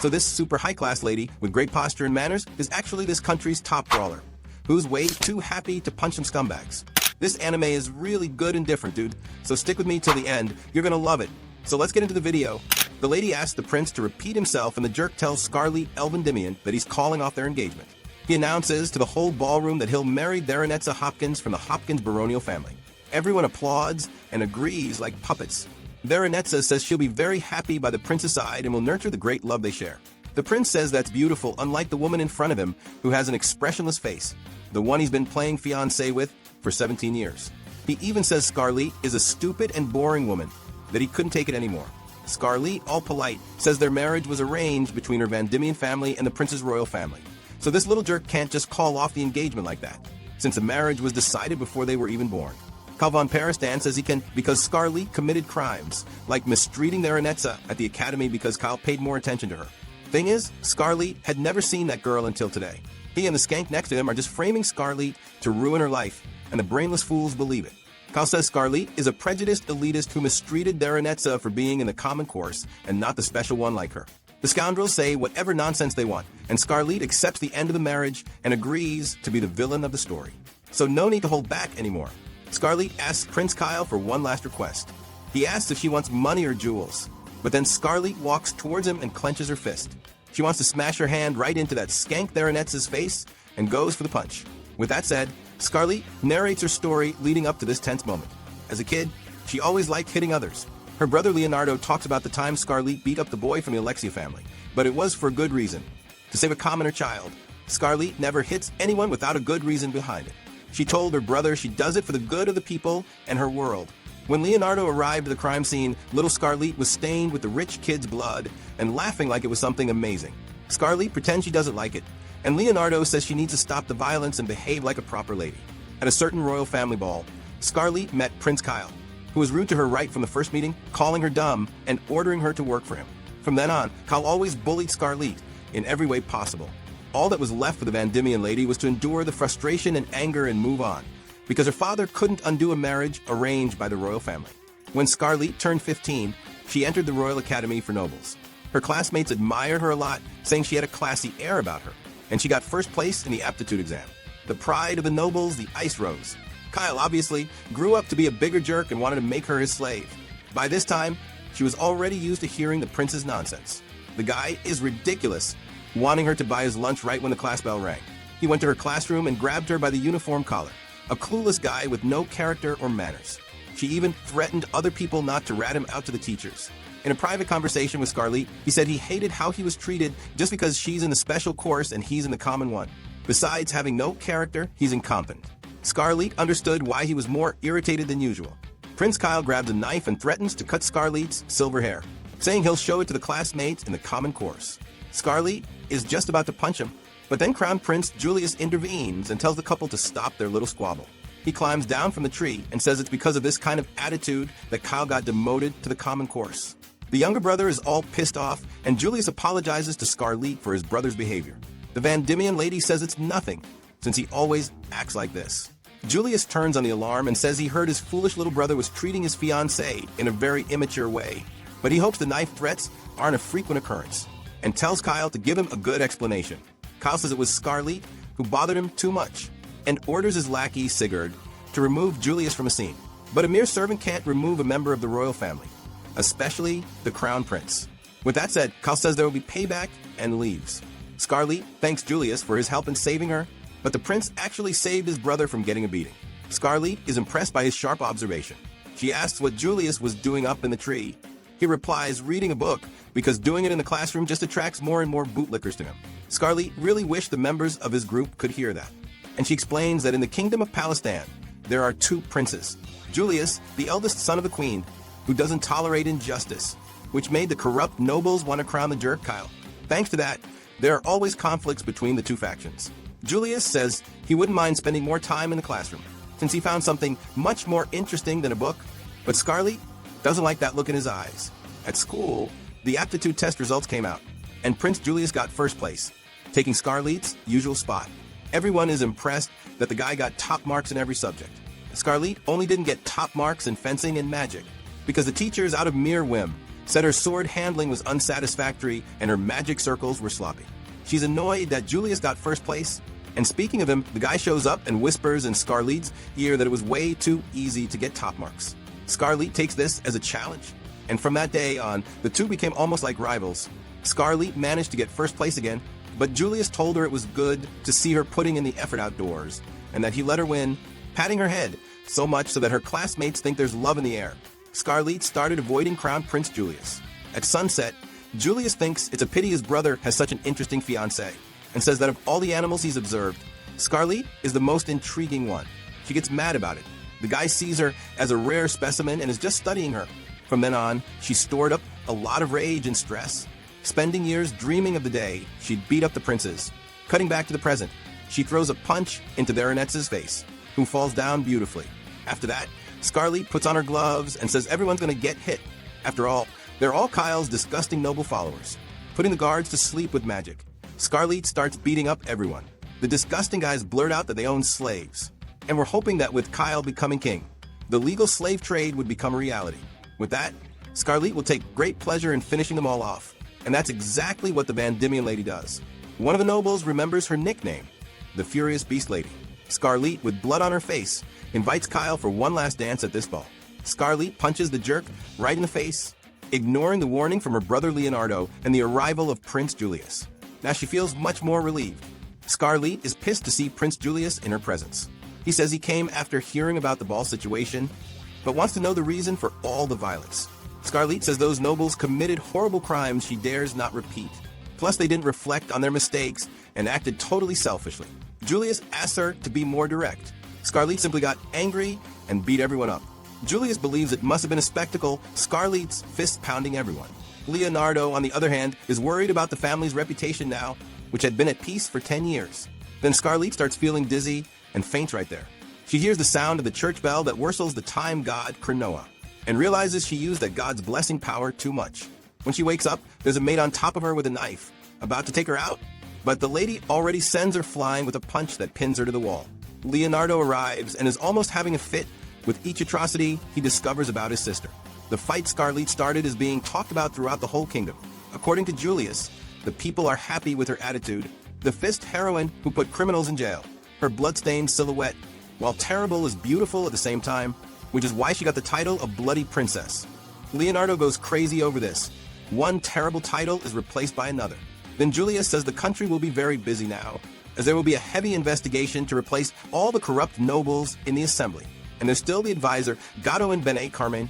So this super high-class lady with great posture and manners is actually this country's top brawler, who's way too happy to punch some scumbags. This anime is really good and different, dude, so stick with me till the end. You're gonna love it. So let's get into the video. The lady asks the prince to repeat himself, and the jerk tells Scarlet Elvendimian that he's calling off their engagement. He announces to the whole ballroom that he'll marry Baronetza Hopkins from the Hopkins baronial family. Everyone applauds and agrees like puppets. Baronetza says she'll be very happy by the prince's side and will nurture the great love they share. The prince says that's beautiful, unlike the woman in front of him, who has an expressionless face, the one he's been playing fiancé with for 17 years. He even says Scarlet is a stupid and boring woman, that he couldn't take it anymore. Scarlet, all polite, says their marriage was arranged between her Van Diemen family and the prince's royal family. So this little jerk can't just call off the engagement like that, since the marriage was decided before they were even born. Cal von Paristan says he can because Scarlet committed crimes, like mistreating Baronetza at the academy because Cal paid more attention to her. Thing is, Scarlet had never seen that girl until today. He and the skank next to him are just framing Scarlet to ruin her life, and the brainless fools believe it. Cal says Scarlet is a prejudiced elitist who mistreated Baronetza for being in the common course and not the special one like her. The scoundrels say whatever nonsense they want, and Scarlet accepts the end of the marriage and agrees to be the villain of the story. So no need to hold back anymore. Scarlet asks Prince Kyle for one last request. He asks if she wants money or jewels, but then Scarlet walks towards him and clenches her fist. She wants to smash her hand right into that skank Baronetza's face and goes for the punch. With that said, Scarlet narrates her story leading up to this tense moment. As a kid, she always liked hitting others. Her brother Leonardo talks about the time Scarlet beat up the boy from the Alexia family, but it was for good reason. To save a commoner child, Scarlet never hits anyone without a good reason behind it. She told her brother she does it for the good of the people and her world. When Leonardo arrived at the crime scene, little Scarlet was stained with the rich kid's blood and laughing like it was something amazing. Scarlet pretends she doesn't like it, and Leonardo says she needs to stop the violence and behave like a proper lady. At a certain royal family ball, Scarlet met Prince Kyle, who was rude to her right from the first meeting, calling her dumb and ordering her to work for him. From then on, Kyle always bullied Scarlet in every way possible. All that was left for the Van Diemen lady was to endure the frustration and anger and move on, because her father couldn't undo a marriage arranged by the royal family. When Scarlet turned 15, she entered the Royal Academy for Nobles. Her classmates admired her a lot, saying she had a classy air about her, and she got first place in the aptitude exam. The pride of the nobles, the Ice Rose. Kyle obviously grew up to be a bigger jerk and wanted to make her his slave. By this time, she was already used to hearing the prince's nonsense. The guy is ridiculous, wanting her to buy his lunch right when the class bell rang. He went to her classroom and grabbed her by the uniform collar. A clueless guy with no character or manners. She even threatened other people not to rat him out to the teachers. In a private conversation with Scarlet, he said he hated how he was treated just because she's in the special course and he's in the common one. Besides having no character, he's incompetent. Scarlet understood why he was more irritated than usual. Prince Kyle grabs a knife and threatens to cut Scarlet's silver hair, saying he'll show it to the classmates in the common course. Scarlet is just about to punch him, but then Crown Prince Julius intervenes and tells the couple to stop their little squabble. He climbs down from the tree and says it's because of this kind of attitude that Kyle got demoted to the common course. The younger brother is all pissed off, and Julius apologizes to Scarlet for his brother's behavior. The Van Diemen lady says it's nothing, since he always acts like this. Julius turns on the alarm and says he heard his foolish little brother was treating his fiancée in a very immature way, but he hopes the knife threats aren't a frequent occurrence, and tells Kyle to give him a good explanation. Kyle says it was Scarlet who bothered him too much, and orders his lackey, Sigurd, to remove Julius from a scene. But a mere servant can't remove a member of the royal family, especially the crown prince. With that said, Kyle says there will be payback and leaves. Scarlet thanks Julius for his help in saving her, but the prince actually saved his brother from getting a beating. Scarlet is impressed by his sharp observation. She asks what Julius was doing up in the tree. He replies reading a book, because doing it in the classroom just attracts more and more bootlickers to him. Scarlet really wished the members of his group could hear that. And she explains that in the kingdom of Palestine, there are two princes. Julius, the eldest son of the queen, who doesn't tolerate injustice, which made the corrupt nobles want to crown the jerk Kyle. Thanks to that, there are always conflicts between the two factions. Julius says he wouldn't mind spending more time in the classroom, since he found something much more interesting than a book, but Scarlet doesn't like that look in his eyes. At school, the aptitude test results came out, and Prince Julius got first place, taking Scarlet's usual spot. Everyone is impressed that the guy got top marks in every subject. Scarlet only didn't get top marks in fencing and magic, because the teachers, out of mere whim, said her sword handling was unsatisfactory and her magic circles were sloppy. She's annoyed that Julius got first place. And speaking of him, the guy shows up and whispers in Scarlet's ear that it was way too easy to get top marks. Scarlet takes this as a challenge. And from that day on, the two became almost like rivals. Scarlet managed to get first place again, but Julius told her it was good to see her putting in the effort outdoors, and that he let her win, patting her head, so much so that her classmates think there's love in the air. Scarlet started avoiding Crown Prince Julius. At sunset, Julius thinks it's a pity his brother has such an interesting fiancée, and says that of all the animals he's observed, Scarlet is the most intriguing one. She gets mad about it. The guy sees her as a rare specimen and is just studying her. From then on, she stored up a lot of rage and stress, spending years dreaming of the day she'd beat up the princes. Cutting back to the present, she throws a punch into Baronet's face, who falls down beautifully. After that, Scarlet puts on her gloves and says everyone's going to get hit. After all, they're all Kyle's disgusting noble followers, putting the guards to sleep with magic. Scarlet starts beating up everyone. The disgusting guys blurt out that they own slaves, and we're hoping that with Kyle becoming king, the legal slave trade would become a reality. With that, Scarlet will take great pleasure in finishing them all off, and that's exactly what the Van Diemen lady does. One of the nobles remembers her nickname, the Furious Beast Lady. Scarlet, with blood on her face, invites Kyle for one last dance at this ball. Scarlet punches the jerk right in the face, ignoring the warning from her brother Leonardo and the arrival of Prince Julius. Now she feels much more relieved. Scarlet is pissed to see Prince Julius in her presence. He says he came after hearing about the ball situation, but wants to know the reason for all the violence. Scarlet says those nobles committed horrible crimes she dares not repeat. Plus, they didn't reflect on their mistakes and acted totally selfishly. Julius asks her to be more direct. Scarlet simply got angry and beat everyone up. Julius believes it must have been a spectacle, Scarlet's fist pounding everyone. Leonardo, on the other hand, is worried about the family's reputation now, which had been at peace for 10 years. Then Scarlet starts feeling dizzy and faints right there. She hears the sound of the church bell that whistles the time god Cronoa, and realizes she used that god's blessing power too much. When she wakes up, there's a maid on top of her with a knife, about to take her out, but the lady already sends her flying with a punch that pins her to the wall. Leonardo arrives and is almost having a fit with each atrocity he discovers about his sister. The fight Scarlet started is being talked about throughout the whole kingdom. According to Julius, the people are happy with her attitude, the fist heroine who put criminals in jail. Her bloodstained silhouette, while terrible, is beautiful at the same time, which is why she got the title of Bloody Princess. Leonardo goes crazy over this. One terrible title is replaced by another. Then Julius says the country will be very busy now, as there will be a heavy investigation to replace all the corrupt nobles in the assembly. And there's still the advisor, Godwin Benet Carmen,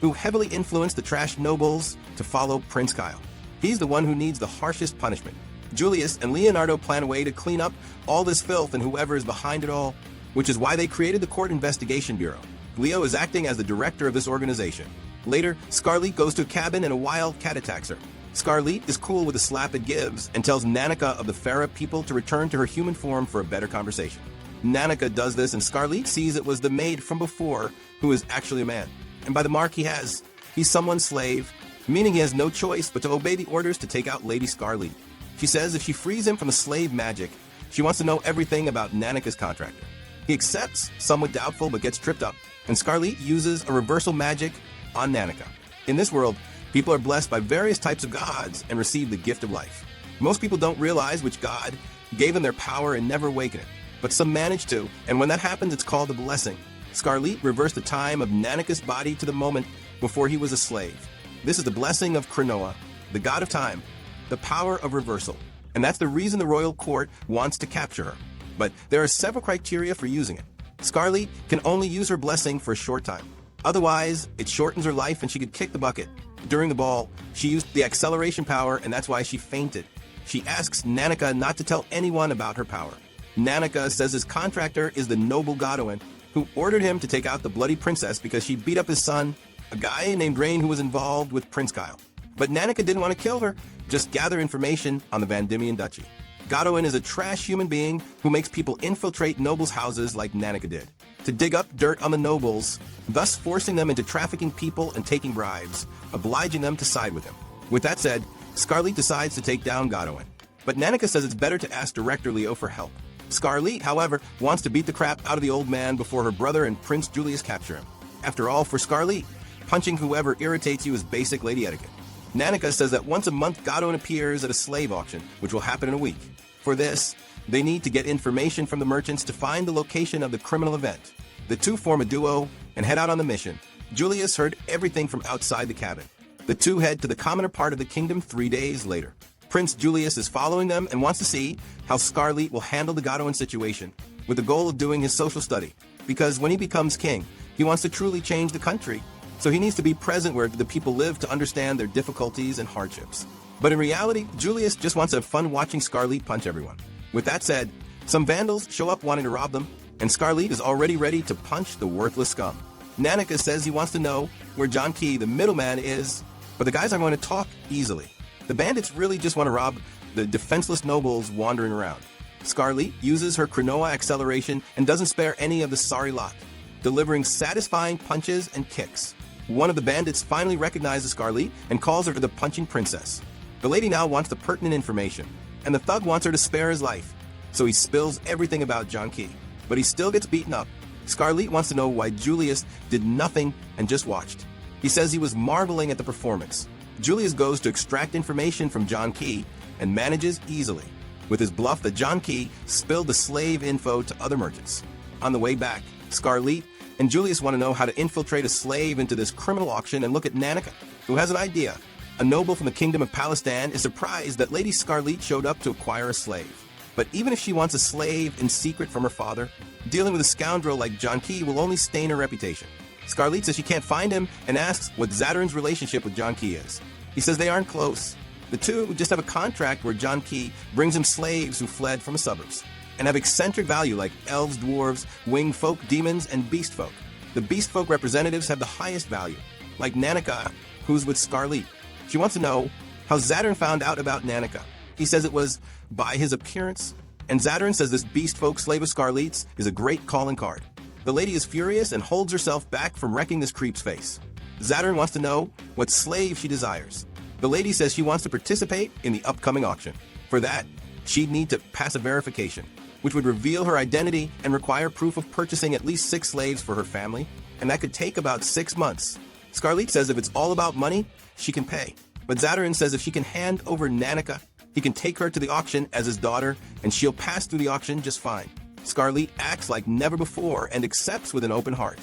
who heavily influenced the trash nobles to follow Prince Kyle. He's the one who needs the harshest punishment. Julius and Leonardo plan a way to clean up all this filth and whoever is behind it all, which is why they created the Court Investigation Bureau. Leo is acting as the director of this organization. Later, Scarlet goes to a cabin and a wild cat attacks her. Scarlet is cool with the slap it gives and tells Nanika of the Farah people to return to her human form for a better conversation. Nanika does this and Scarlet sees it was the maid from before who is actually a man. And by the mark he has, he's someone's slave, meaning he has no choice but to obey the orders to take out Lady Scarlet. She says if she frees him from the slave magic, she wants to know everything about Nanika's contractor. He accepts, somewhat doubtful, but gets tripped up, and Scarlet uses a reversal magic on Nanika. In this world, people are blessed by various types of gods and receive the gift of life. Most people don't realize which god gave them their power and never awaken it, but some manage to, and when that happens, it's called a blessing. Scarlet reversed the time of Nanika's body to the moment before he was a slave. This is the blessing of Cronoa, the god of time, the power of reversal, and that's the reason the royal court wants to capture her. But there are several criteria for using it. Scarlet can only use her blessing for a short time. Otherwise, it shortens her life and she could kick the bucket. During the ball, she used the acceleration power and that's why she fainted. She asks Nanika not to tell anyone about her power. Nanika says his contractor is the noble Godwin, who ordered him to take out the bloody princess because she beat up his son, a guy named Rain who was involved with Prince Kyle. But Nanika didn't want to kill her, just gather information on the Van Diemen Duchy. Godwin is a trash human being who makes people infiltrate nobles' houses like Nanika did, to dig up dirt on the nobles, thus forcing them into trafficking people and taking bribes, obliging them to side with him. With that said, Scarlet decides to take down Godwin, but Nanika says it's better to ask Director Leo for help. Scarlet, however, wants to beat the crap out of the old man before her brother and Prince Julius capture him. After all, for Scarlet, Punching whoever irritates you is basic lady etiquette. Nanika says that once a month Godwin appears at a slave auction, which will happen in a week. For this, they need to get information from the merchants to find the location of the criminal event. The two form a duo and head out on the mission. Julius heard everything from outside the cabin. The two head to the commoner part of the kingdom 3 days later. Prince Julius is following them and wants to see how Scarlet will handle the Godwin situation, with the goal of doing his social study. Because when he becomes king, he wants to truly change the country. So he needs to be present where the people live to understand their difficulties and hardships. But in reality, Julius just wants to have fun watching Scarlet punch everyone. With that said, some vandals show up wanting to rob them, and Scarlet is already ready to punch the worthless scum. Nanika says he wants to know where John Key, the middleman, is, but the guys aren't going to talk easily. The bandits really just want to rob the defenseless nobles wandering around. Scarlet uses her Cronoa acceleration and doesn't spare any of the sorry lot, delivering satisfying punches and kicks. One of the bandits finally recognizes Scarlet and calls her the punching princess. The lady now wants the pertinent information, and the thug wants her to spare his life, so he spills everything about John Key. But he still gets beaten up. Scarlet wants to know why Julius did nothing and just watched. He says he was marveling at the performance. Julius goes to extract information from John Key and manages easily, with his bluff that John Key spilled the slave info to other merchants. On the way back, Scarlet and Julius want to know how to infiltrate a slave into this criminal auction and look at Nanika, who has an idea. A noble from the kingdom of Palestine is surprised that Lady Scarlet showed up to acquire a slave. But even if she wants a slave in secret from her father, dealing with a scoundrel like John Key will only stain her reputation. Scarlet says she can't find him and asks what Zadarin's relationship with John Key is. He says they aren't close. The two just have a contract where John Key brings him slaves who fled from the suburbs and have eccentric value like elves, dwarves, winged folk, demons, and beast folk. The beast folk representatives have the highest value, like Nanika, who's with Scarlet. She wants to know how Zadarin found out about Nanika. He says it was by his appearance, and Zadarin says this beast folk slave of Scarlet's is a great calling card. The lady is furious and holds herself back from wrecking this creep's face. Zadarin wants to know what slave she desires. The lady says she wants to participate in the upcoming auction. For that, she'd need to pass a verification, which would reveal her identity and require proof of purchasing at least 6 slaves for her family, and that could take about 6 months. Scarlet says if it's all about money, she can pay. But Zadarin says if she can hand over Nanika, he can take her to the auction as his daughter, and she'll pass through the auction just fine. Scarlet acts like never before and accepts with an open heart.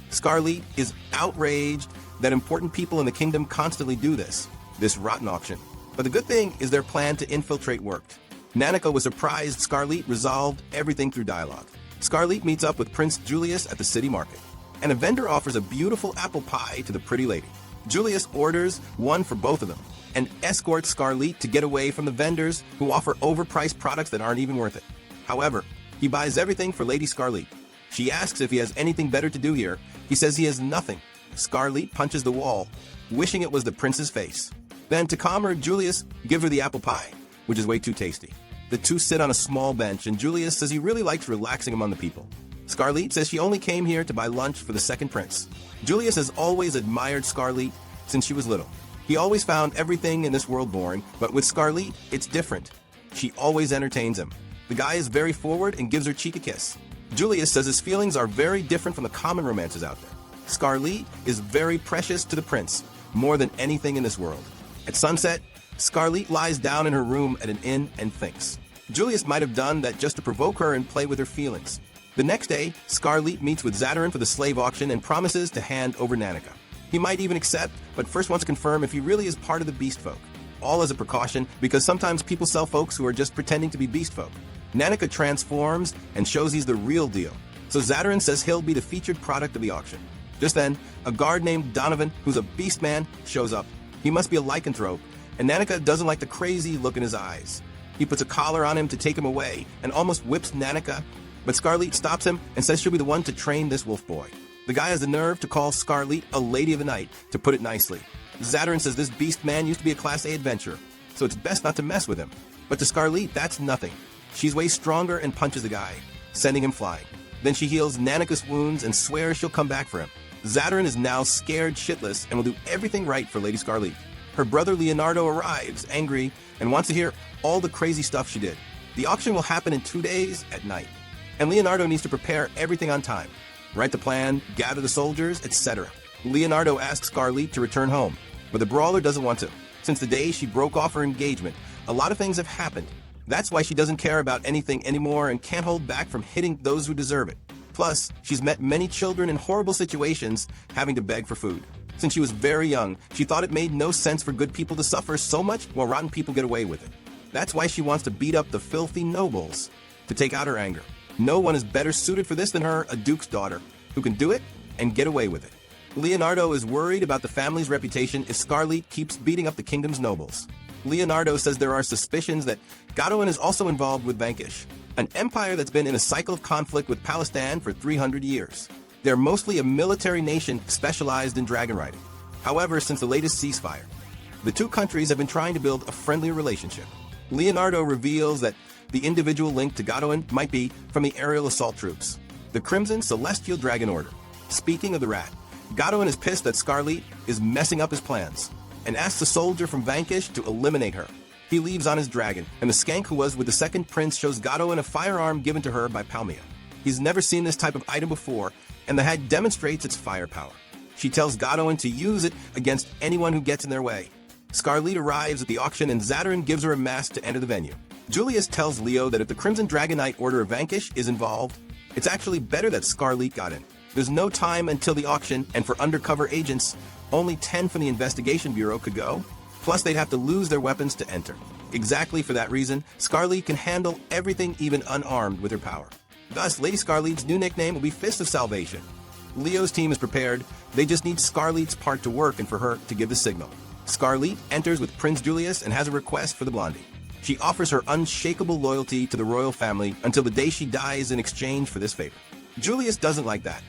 Scarlet is outraged that important people in the kingdom constantly do this rotten auction. But the good thing is their plan to infiltrate worked. Nanika was surprised Scarlet resolved everything through dialogue. Scarlet meets up with Prince Julius at the city market, and a vendor offers a beautiful apple pie to the pretty lady. Julius orders one for both of them and escorts Scarlet to get away from the vendors who offer overpriced products that aren't even worth it. However, he buys everything for Lady Scarlet. She asks if he has anything better to do here. He says he has nothing. Scarlet punches the wall, wishing it was the prince's face. Then, to calm her, Julius gives her the apple pie, which is way too tasty. The two sit on a small bench, and Julius says he really likes relaxing among the people. Scarlet says she only came here to buy lunch for the second prince. Julius has always admired Scarlet since she was little. He always found everything in this world boring, but with Scarlet, it's different. She always entertains him. The guy is very forward and gives her cheek a kiss. Julius says his feelings are very different from the common romances out there. Scarlet is very precious to the prince, more than anything in this world. At sunset, Scarlet lies down in her room at an inn and thinks. Julius might have done that just to provoke her and play with her feelings. The next day, Scarlet meets with Zadarin for the slave auction and promises to hand over Nanika. He might even accept, but first wants to confirm if he really is part of the beast folk. All as a precaution, because sometimes people sell folks who are just pretending to be beast folk. Nanika transforms and shows he's the real deal. So Zadarin says he'll be the featured product of the auction. Just then, a guard named Donovan, who's a beast man, shows up. He must be a lycanthrope, and Nanika doesn't like the crazy look in his eyes. He puts a collar on him to take him away and almost whips Nanika, but Scarlet stops him and says she'll be the one to train this wolf boy. The guy has the nerve to call Scarlet a lady of the night, to put it nicely. Zadarin says this beast man used to be a Class A adventurer, so it's best not to mess with him. But to Scarlet, that's nothing. She's way stronger and punches the guy, sending him flying. Then she heals Nanika's wounds and swears she'll come back for him. Zadarin is now scared shitless and will do everything right for Lady Scarlet. Her brother Leonardo arrives, angry, and wants to hear all the crazy stuff she did. The auction will happen in 2 days at night, and Leonardo needs to prepare everything on time. Write the plan, gather the soldiers, etc. Leonardo asks Scarlett to return home, but the brawler doesn't want to. Since the day she broke off her engagement, a lot of things have happened. That's why she doesn't care about anything anymore and can't hold back from hitting those who deserve it. Plus, she's met many children in horrible situations having to beg for food. Since she was very young, she thought it made no sense for good people to suffer so much while rotten people get away with it. That's why she wants to beat up the filthy nobles to take out her anger. No one is better suited for this than her, a duke's daughter, who can do it and get away with it. Leonardo is worried about the family's reputation if Scarlett keeps beating up the kingdom's nobles. Leonardo says there are suspicions that Godwin is also involved with Vanquish, an empire that's been in a cycle of conflict with Palestine for 300 years. They're mostly a military nation specialized in dragon riding. However, since the latest ceasefire, the two countries have been trying to build a friendly relationship. Leonardo reveals that the individual link to Godwin might be from the aerial assault troops, the Crimson Celestial Dragon Order. Speaking of the rat, Godwin is pissed that Scarlett is messing up his plans and asks a soldier from Vanquish to eliminate her. He leaves on his dragon, and the skank who was with the second prince shows Godwin a firearm given to her by Palmia. He's never seen this type of item before, and the hag demonstrates its firepower. She tells Godwin to use it against anyone who gets in their way. Scarlett arrives at the auction and Zadarin gives her a mask to enter the venue. Julius tells Leo that if the Crimson Dragon Knight Order of Vanquish is involved, it's actually better that Scarlett got in. There's no time until the auction, and for undercover agents, only 10 from the Investigation Bureau could go. Plus, they'd have to lose their weapons to enter. Exactly for that reason, Scarlett can handle everything even unarmed with her power. Thus, Lady Scarlett's new nickname will be Fist of Salvation. Leo's team is prepared, they just need Scarlett's part to work and for her to give the signal. Scarlett enters with Prince Julius and has a request for the blondie. She offers her unshakable loyalty to the royal family until the day she dies in exchange for this favor. Julius doesn't like that.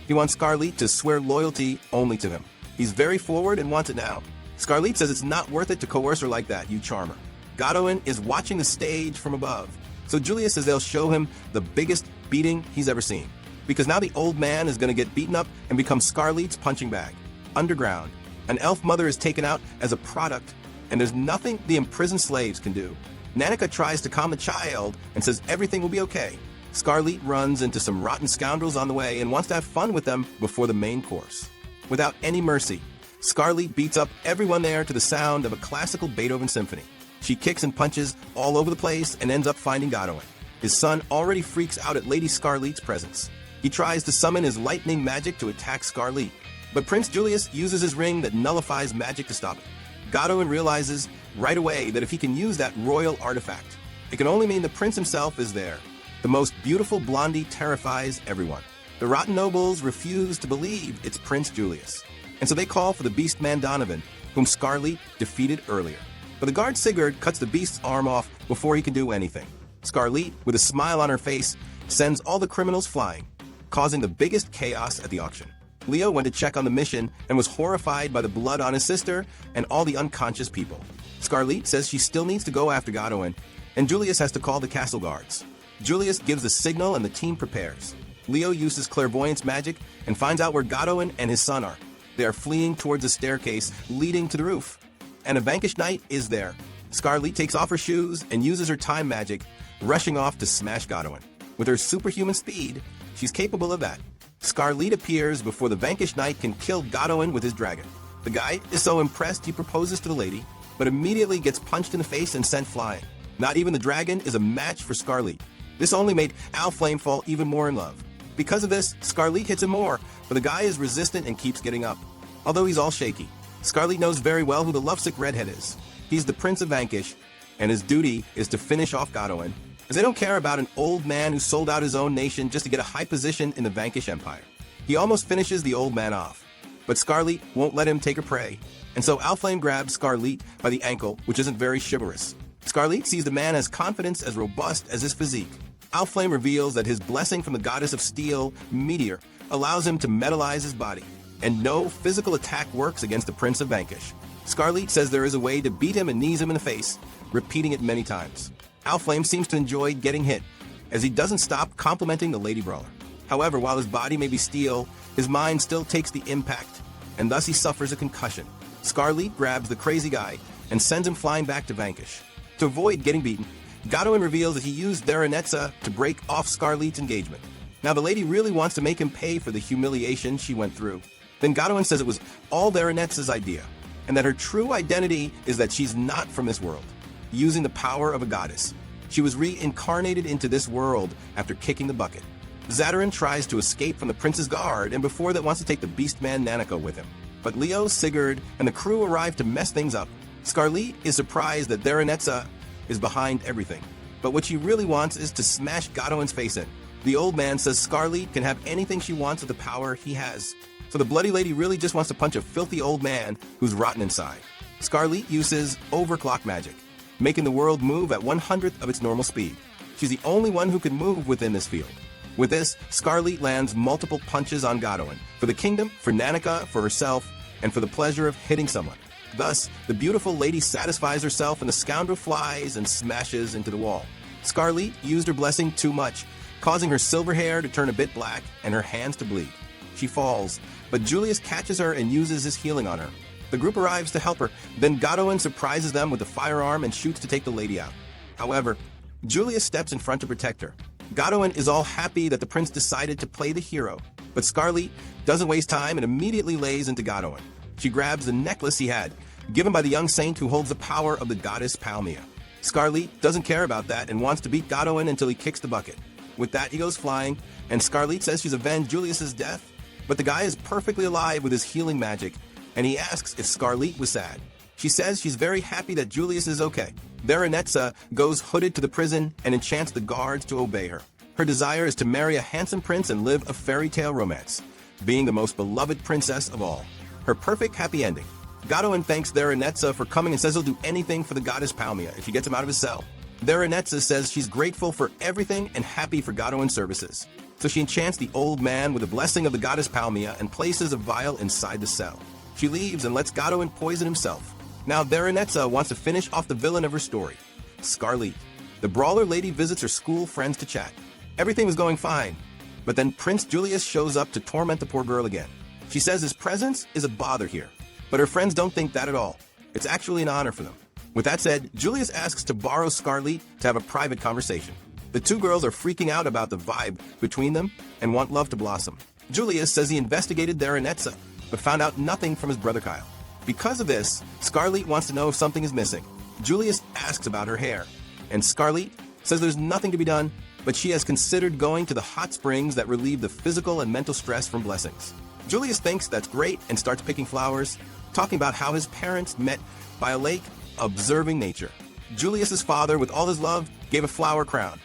He wants Scarlett to swear loyalty only to him. He's very forward and wants it now. Scarlett says it's not worth it to coerce her like that, you charmer. Godwin is watching the stage from above. So Julius says they'll show him the biggest beating he's ever seen. Because now the old man is going to get beaten up and become Scarlett's punching bag. Underground, an elf mother is taken out as a product, and there's nothing the imprisoned slaves can do. Nanika tries to calm the child and says everything will be okay. Scarlett runs into some rotten scoundrels on the way and wants to have fun with them before the main course. Without any mercy, Scarlett beats up everyone there to the sound of a classical Beethoven symphony. She kicks and punches all over the place and ends up finding Godwin. His son already freaks out at Lady Scarlett's presence. He tries to summon his lightning magic to attack Scarlett, but Prince Julius uses his ring that nullifies magic to stop it. Godwin realizes right away that if he can use that royal artifact, it can only mean the prince himself is there. The most beautiful blondie terrifies everyone. The rotten nobles refuse to believe it's Prince Julius, and so they call for the beast man Donovan, whom Scarlett defeated earlier. But the guard Sigurd cuts the beast's arm off before he can do anything. Scarlett, with a smile on her face, sends all the criminals flying, causing the biggest chaos at the auction. Leo went to check on the mission and was horrified by the blood on his sister and all the unconscious people. Scarlett says she still needs to go after Godwin, and Julius has to call the castle guards. Julius gives the signal and the team prepares. Leo uses clairvoyance magic and finds out where Godwin and his son are. They are fleeing towards a staircase leading to the roof, and a vanquished knight is there. Scarlett takes off her shoes and uses her time magic, rushing off to smash Godwin. With her superhuman speed, she's capable of that. Scarlett appears before the vanquished knight can kill Godwin with his dragon. The guy is so impressed he proposes to the lady, but immediately gets punched in the face and sent flying. Not even the dragon is a match for Scarlett. This only made Alflame fall even more in love. Because of this, Scarlett hits him more, but the guy is resistant and keeps getting up. Although he's all shaky, Scarlett knows very well who the lovesick redhead is. He's the Prince of Vanquish, and his duty is to finish off Godwin, as they don't care about an old man who sold out his own nation just to get a high position in the Vanquish Empire. He almost finishes the old man off, but Scarlett won't let him take her prey, and so Alflame grabs Scarlett by the ankle, which isn't very chivalrous. Scarlett sees the man as confidence as robust as his physique. Alflame reveals that his blessing from the goddess of steel, Meteor, allows him to metalize his body, and no physical attack works against the Prince of Vanquish. Scarlett says there is a way to beat him and knees him in the face, repeating it many times. Alflame seems to enjoy getting hit, as he doesn't stop complimenting the Lady Brawler. However, while his body may be steel, his mind still takes the impact, and thus he suffers a concussion. Scarlett grabs the crazy guy and sends him flying back to Vanquish. To avoid getting beaten, Godwin reveals that he used Darenetza to break off Scarlett's engagement. Now the lady really wants to make him pay for the humiliation she went through. Then Godwin says it was all Veronezza's idea, and that her true identity is that she's not from this world. Using the power of a goddess, she was reincarnated into this world after kicking the bucket. Zadarin tries to escape from the prince's guard, and before that wants to take the beast man Nanako with him. But Leo, Sigurd, and the crew arrive to mess things up. Scarlet is surprised that Veronezza is behind everything. But what she really wants is to smash Godwin's face in. The old man says Scarlet can have anything she wants with the power he has. So the bloody lady really just wants to punch a filthy old man who's rotten inside. Scarlet uses overclock magic, making the world move at 1/100th of its normal speed. She's the only one who can move within this field. With this, Scarlet lands multiple punches on Godwin, for the kingdom, for Nanika, for herself, and for the pleasure of hitting someone. Thus, the beautiful lady satisfies herself and the scoundrel flies and smashes into the wall. Scarlet used her blessing too much, causing her silver hair to turn a bit black and her hands to bleed. She falls, but Julius catches her and uses his healing on her. The group arrives to help her, then Godwin surprises them with a firearm and shoots to take the lady out. However, Julius steps in front to protect her. Godwin is all happy that the prince decided to play the hero, but Scarlet doesn't waste time and immediately lays into Godwin. She grabs the necklace he had, given by the young saint who holds the power of the goddess Palmia. Scarlet doesn't care about that and wants to beat Godwin until he kicks the bucket. With that, he goes flying, and Scarlet says she's avenged Julius's death, but the guy is perfectly alive with his healing magic, and he asks if Scarlet was sad. She says she's very happy that Julius is okay. Veronezza goes hooded to the prison and enchants the guards to obey her. Her desire is to marry a handsome prince and live a fairy tale romance, being the most beloved princess of all. Her perfect happy ending. Godwin thanks Veronezza for coming and says he'll do anything for the goddess Palmia if she gets him out of his cell. Veronezza says she's grateful for everything and happy for Godwin's services. So she enchants the old man with the blessing of the goddess Palmia and places a vial inside the cell. She leaves and lets Godwin poison himself. Now Veronezza wants to finish off the villain of her story, Scarlet. The brawler lady visits her school friends to chat. Everything was going fine, but then Prince Julius shows up to torment the poor girl again. She says his presence is a bother here, but her friends don't think that at all. It's actually an honor for them. With that said, Julius asks to borrow Scarlet to have a private conversation. The two girls are freaking out about the vibe between them and want love to blossom. Julius says he investigated Veronezza, but found out nothing from his brother Kyle. Because of this, Scarlet wants to know if something is missing. Julius asks about her hair, and Scarlet says there's nothing to be done, but she has considered going to the hot springs that relieve the physical and mental stress from blessings. Julius thinks that's great and starts picking flowers, talking about how his parents met by a lake, observing nature. Julius's father, with all his love, gave a flower crown,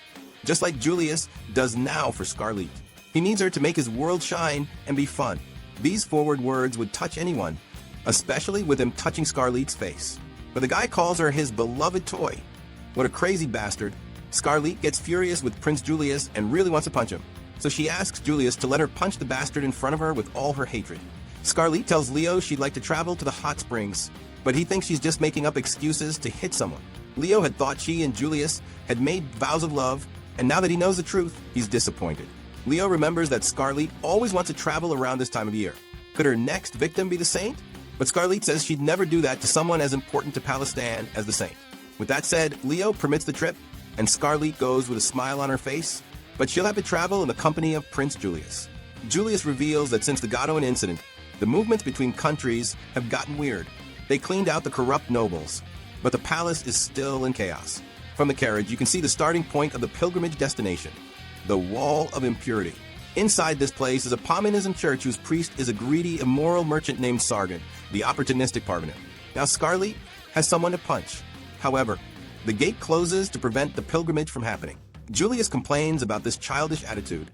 just like Julius does now for Scarlet. He needs her to make his world shine and be fun. These forward words would touch anyone, especially with him touching Scarlet's face. But the guy calls her his beloved toy. What a crazy bastard. Scarlet gets furious with Prince Julius and really wants to punch him. So she asks Julius to let her punch the bastard in front of her with all her hatred. Scarlet tells Leo she'd like to travel to the hot springs, but he thinks she's just making up excuses to hit someone. Leo had thought she and Julius had made vows of love, and now that he knows the truth, he's disappointed. Leo remembers that Scarlet always wants to travel around this time of year. Could her next victim be the saint? But Scarlet says she'd never do that to someone as important to Palestine as the saint. With that said, Leo permits the trip, and Scarlet goes with a smile on her face, but she'll have to travel in the company of Prince Julius. Julius reveals that since the Godwin incident, the movements between countries have gotten weird. They cleaned out the corrupt nobles, but the palace is still in chaos. From the carriage, you can see the starting point of the pilgrimage destination, the Wall of Impurity. Inside this place is a Pominism church whose priest is a greedy, immoral merchant named Sargon, the opportunistic part of him. Now Scarlet has someone to punch. However, the gate closes to prevent the pilgrimage from happening. Julius complains about this childish attitude,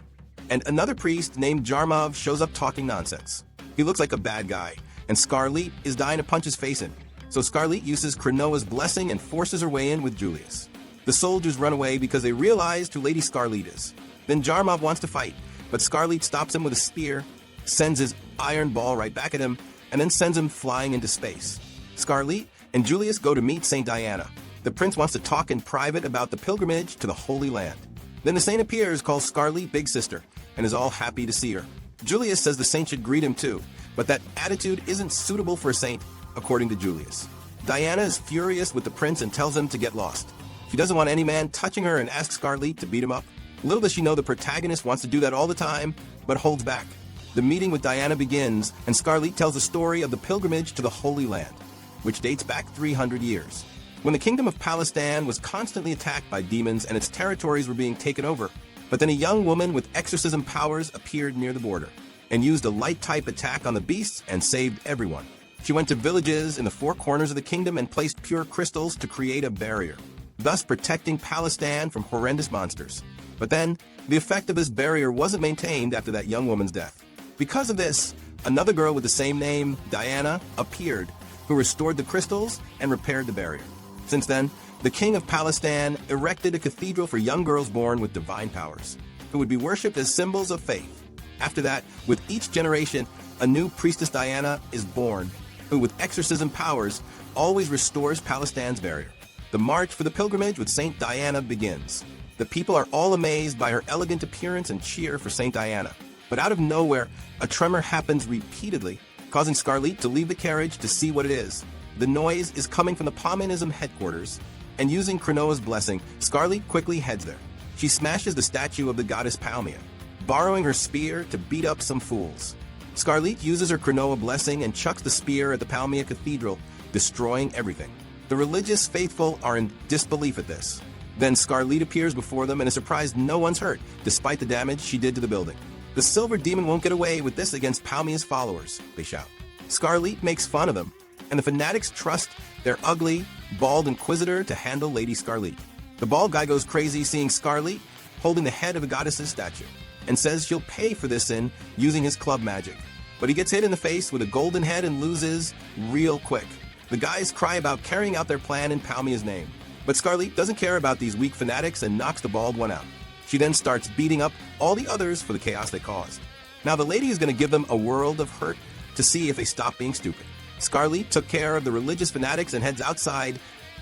and another priest named Jarmov shows up talking nonsense. He looks like a bad guy, and Scarlet is dying to punch his face in. So Scarlet uses Krenoa's blessing and forces her way in with Julius. The soldiers run away because they realize who Lady Scarlet is. Then Jarmov wants to fight, but Scarlet stops him with a spear, sends his iron ball right back at him, and then sends him flying into space. Scarlet and Julius go to meet Saint Diana. The prince wants to talk in private about the pilgrimage to the Holy Land. Then the saint appears, calls Scarlet Big Sister, and is all happy to see her. Julius says the saint should greet him too, but that attitude isn't suitable for a saint, according to Julius. Diana is furious with the prince and tells him to get lost. She doesn't want any man touching her and asks Scarlet to beat him up. Little does she know the protagonist wants to do that all the time, but holds back. The meeting with Diana begins, and Scarlett tells the story of the pilgrimage to the Holy Land, which dates back 300 years. When the kingdom of Palestine was constantly attacked by demons and its territories were being taken over, but then a young woman with exorcism powers appeared near the border and used a light-type attack on the beasts and saved everyone. She went to villages in the four corners of the kingdom and placed pure crystals to create a barrier, thus protecting Palestine from horrendous monsters. But then, the effect of this barrier wasn't maintained after that young woman's death. Because of this, another girl with the same name, Diana, appeared, who restored the crystals and repaired the barrier. Since then, the king of Palestine erected a cathedral for young girls born with divine powers, who would be worshipped as symbols of faith. After that, with each generation, a new priestess Diana is born, who with exorcism powers always restores Palestine's barrier. The march for the pilgrimage with Saint Diana begins. The people are all amazed by her elegant appearance and cheer for Saint Diana. But out of nowhere, a tremor happens repeatedly, causing Scarlett to leave the carriage to see what it is. The noise is coming from the Palmanism headquarters, and using Cronoa's blessing, Scarlett quickly heads there. She smashes the statue of the goddess Palmia, borrowing her spear to beat up some fools. Scarlett uses her Cronoa blessing and chucks the spear at the Palmia Cathedral, destroying everything. The religious faithful are in disbelief at this. Then Scarlett appears before them and is surprised no one's hurt, despite the damage she did to the building. The silver demon won't get away with this against Palmia's followers, they shout. Scarlett makes fun of them, and the fanatics trust their ugly, bald inquisitor to handle Lady Scarlett. The bald guy goes crazy seeing Scarlett holding the head of a goddess's statue, and says she'll pay for this sin using his club magic. But he gets hit in the face with a golden head and loses real quick. The guys cry about carrying out their plan in Palmia's name. But Scarlett doesn't care about these weak fanatics and knocks the bald one out. She then starts beating up all the others for the chaos they caused. Now the lady is going to give them a world of hurt to see if they stop being stupid. Scarlett took care of the religious fanatics and heads outside,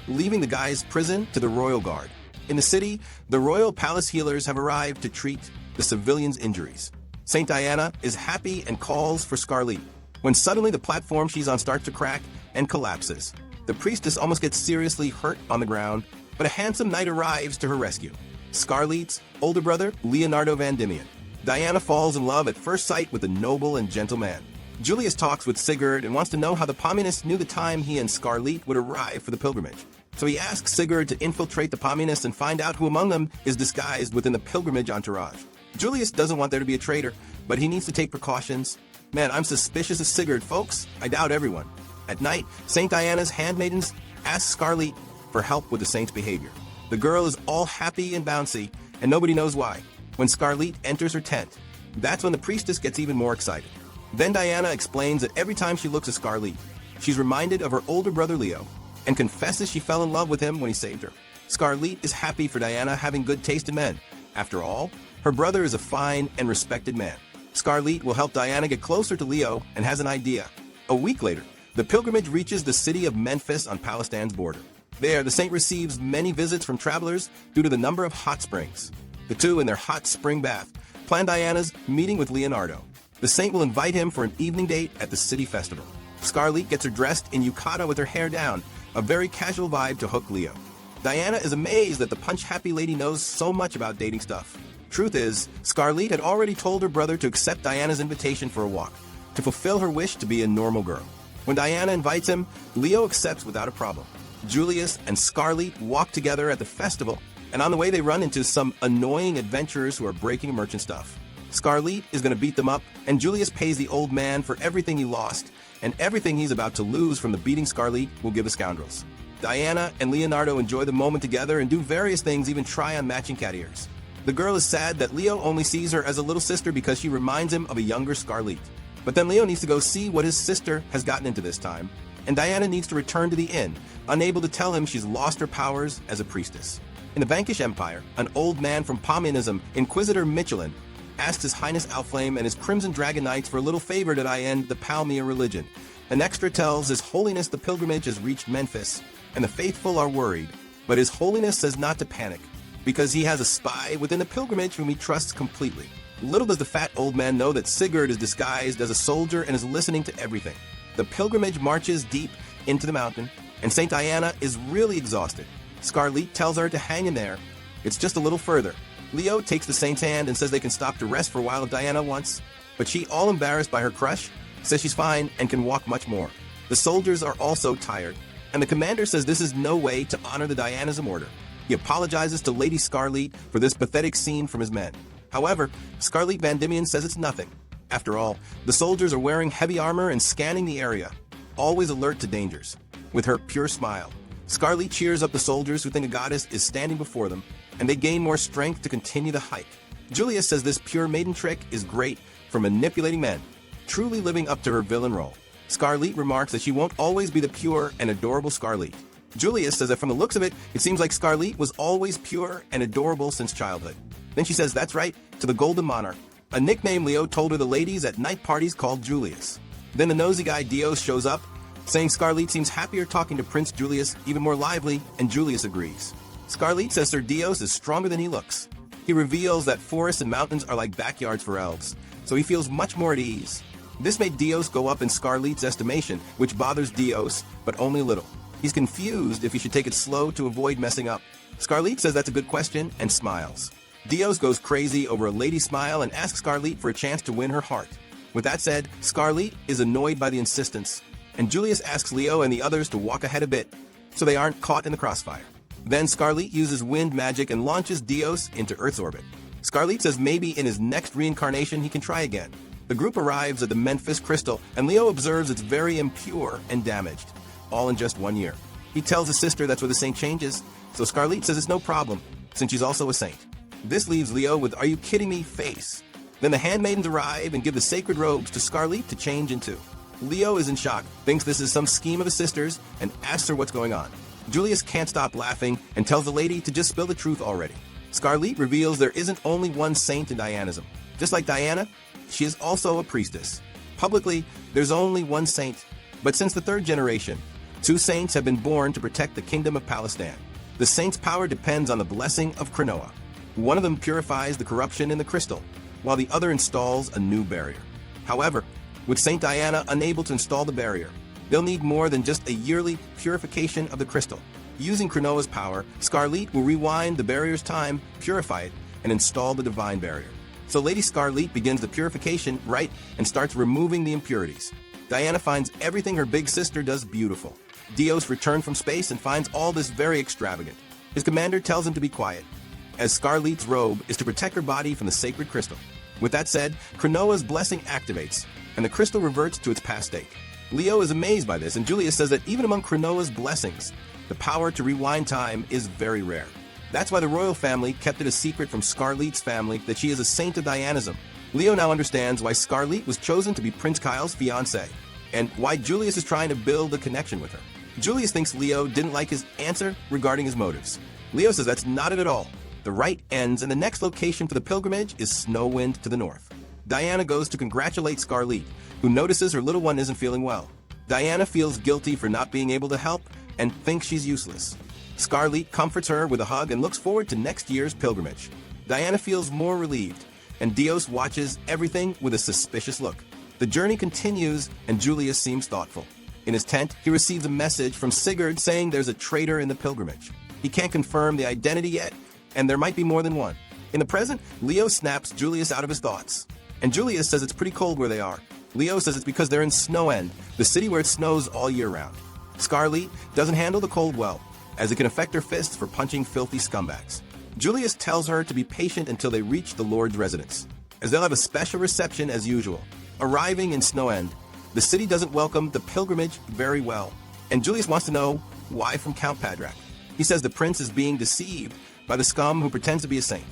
leaving the guys' prison to the royal guard. In the city, the royal palace healers have arrived to treat the civilians' injuries. Saint Diana is happy and calls for Scarlett, when suddenly the platform she's on starts to crack and collapses. The priestess almost gets seriously hurt on the ground, but a handsome knight arrives to her rescue. Scarlett's older brother, Leonardo Van Diemen. Diana falls in love at first sight with a noble and gentle man. Julius talks with Sigurd and wants to know how the Palmanists knew the time he and Scarlett would arrive for the pilgrimage. So he asks Sigurd to infiltrate the Palmanists and find out who among them is disguised within the pilgrimage entourage. Julius doesn't want there to be a traitor, but he needs to take precautions. Man, I'm suspicious of Sigurd, folks. I doubt everyone. At night, Saint Diana's handmaidens ask Scarlett for help with the saint's behavior. The girl is all happy and bouncy, and nobody knows why. When Scarlett enters her tent, that's when the priestess gets even more excited. Then Diana explains that every time she looks at Scarlett, she's reminded of her older brother Leo, and confesses she fell in love with him when he saved her. Scarlett is happy for Diana having good taste in men. After all, her brother is a fine and respected man. Scarlett will help Diana get closer to Leo and has an idea. A week later, the pilgrimage reaches the city of Memphis on Palestine's border. There, the saint receives many visits from travelers due to the number of hot springs. The two, in their hot spring bath, plan Diana's meeting with Leonardo. The saint will invite him for an evening date at the city festival. Scarlett gets her dressed in yukata with her hair down, a very casual vibe to hook Leo. Diana is amazed that the punch-happy lady knows so much about dating stuff. Truth is, Scarlett had already told her brother to accept Diana's invitation for a walk, to fulfill her wish to be a normal girl. When Diana invites him, Leo accepts without a problem. Julius and Scarlett walk together at the festival, and on the way they run into some annoying adventurers who are breaking merchant stuff. Scarlett is going to beat them up, and Julius pays the old man for everything he lost, and everything he's about to lose from the beating Scarlett will give the scoundrels. Diana and Leonardo enjoy the moment together and do various things, even try on matching cat ears. The girl is sad that Leo only sees her as a little sister because she reminds him of a younger Scarlett. But then Leo needs to go see what his sister has gotten into this time, and Diana needs to return to the inn, unable to tell him she's lost her powers as a priestess. In the Vanquish Empire, an old man from Palmanism, Inquisitor Michelin, asked His Highness Alflame and his Crimson Dragon Knights for a little favor that I end the Palmia religion. An extra tells His Holiness the pilgrimage has reached Memphis, and the faithful are worried, but His Holiness says not to panic, because he has a spy within the pilgrimage whom he trusts completely. Little does the fat old man know that Sigurd is disguised as a soldier and is listening to everything. The pilgrimage marches deep into the mountain, and Saint Diana is really exhausted. Scarlett tells her to hang in there. It's just a little further. Leo takes the saint's hand and says they can stop to rest for a while if Diana wants. but she, all embarrassed by her crush, says she's fine and can walk much more. The soldiers are also tired, and the commander says this is no way to honor the Dianism order. He apologizes to Lady Scarlet for this pathetic scene from his men. However, Scarlet Van Diemen says it's nothing. After all, the soldiers are wearing heavy armor and scanning the area, always alert to dangers. With her pure smile, Scarlet cheers up the soldiers who think a goddess is standing before them, and they gain more strength to continue the hike. Julius says this pure maiden trick is great for manipulating men, truly living up to her villain role. Scarlet remarks that she won't always be the pure and adorable Scarlet. Julius says that from the looks of it, it seems like Scarlet was always pure and adorable since childhood. Then she says that's right to the Golden Monarch, a nickname Leo told her the ladies at night parties called Julius. Then the nosy guy Dios shows up, saying Scarlet seems happier talking to Prince Julius, even more lively, and Julius agrees. Scarlet says Sir Dios is stronger than he looks. He reveals that forests and mountains are like backyards for elves, so he feels much more at ease. This made Dios go up in Scarlet's estimation, which bothers Dios, but only a little. He's confused if he should take it slow to avoid messing up. Scarlet says that's a good question and smiles. Dios goes crazy over a lady's smile and asks Scarlet for a chance to win her heart. With that said, Scarlet is annoyed by the insistence, and Julius asks Leo and the others to walk ahead a bit so they aren't caught in the crossfire. Then Scarlet uses wind magic and launches Dios into Earth's orbit. Scarlet says maybe in his next reincarnation he can try again. The group arrives at the Memphis crystal, and Leo observes it's very impure and damaged, all in just 1 year. He tells his sister that's where the saint changes, so Scarlet says it's no problem, since she's also a saint. This leaves Leo with "are you kidding me" face. Then the handmaidens arrive and give the sacred robes to Scarlet to change into. Leo is in shock, thinks this is some scheme of his sister's, and asks her what's going on. Julius can't stop laughing and tells the lady to just spill the truth already. Scarlet reveals there isn't only one saint in Dianism. Just like Diana, she is also a priestess. Publicly, there's only one saint, but since the third generation, 2 saints have been born to protect the kingdom of Palestine. The saint's power depends on the blessing of Cronoa. One of them purifies the corruption in the crystal, while the other installs a new barrier. However, with Saint Diana unable to install the barrier, they'll need more than just a yearly purification of the crystal. Using Cronoa's power, Scarlet will rewind the barrier's time, purify it, and install the divine barrier. So Lady Scarlet begins the purification rite and starts removing the impurities. Diana finds everything her big sister does beautiful. Dios returns from space and finds all this very extravagant. His commander tells him to be quiet, as Scarlet's robe is to protect her body from the sacred crystal. With that said, Cronoa's blessing activates, and the crystal reverts to its past state. Leo is amazed by this, and Julius says that even among Cronoa's blessings, the power to rewind time is very rare. That's why the royal family kept it a secret from Scarlet's family that she is a saint of Dianism. Leo now understands why Scarlet was chosen to be Prince Kyle's fiancée, and why Julius is trying to build a connection with her. Julius thinks Leo didn't like his answer regarding his motives. Leo says that's not it at all. The rite ends, and the next location for the pilgrimage is Snowwind to the north. Diana goes to congratulate Scarlet, who notices her little one isn't feeling well. Diana feels guilty for not being able to help and thinks she's useless. Scarlet comforts her with a hug and looks forward to next year's pilgrimage. Diana feels more relieved, and Dios watches everything with a suspicious look. The journey continues, and Julius seems thoughtful. In his tent, he receives a message from Sigurd saying there's a traitor in the pilgrimage. He can't confirm the identity yet, and there might be more than one. In the present, Leo snaps Julius out of his thoughts, and Julius says it's pretty cold where they are. Leo says it's because they're in Snowend, the city where it snows all year round. Scarlet doesn't handle the cold well, as it can affect her fists for punching filthy scumbags. Julius tells her to be patient until they reach the Lord's residence, as they'll have a special reception as usual. Arriving in Snowend, the city doesn't welcome the pilgrimage very well, and Julius wants to know why from Count Padrak. He says the prince is being deceived by the scum who pretends to be a saint.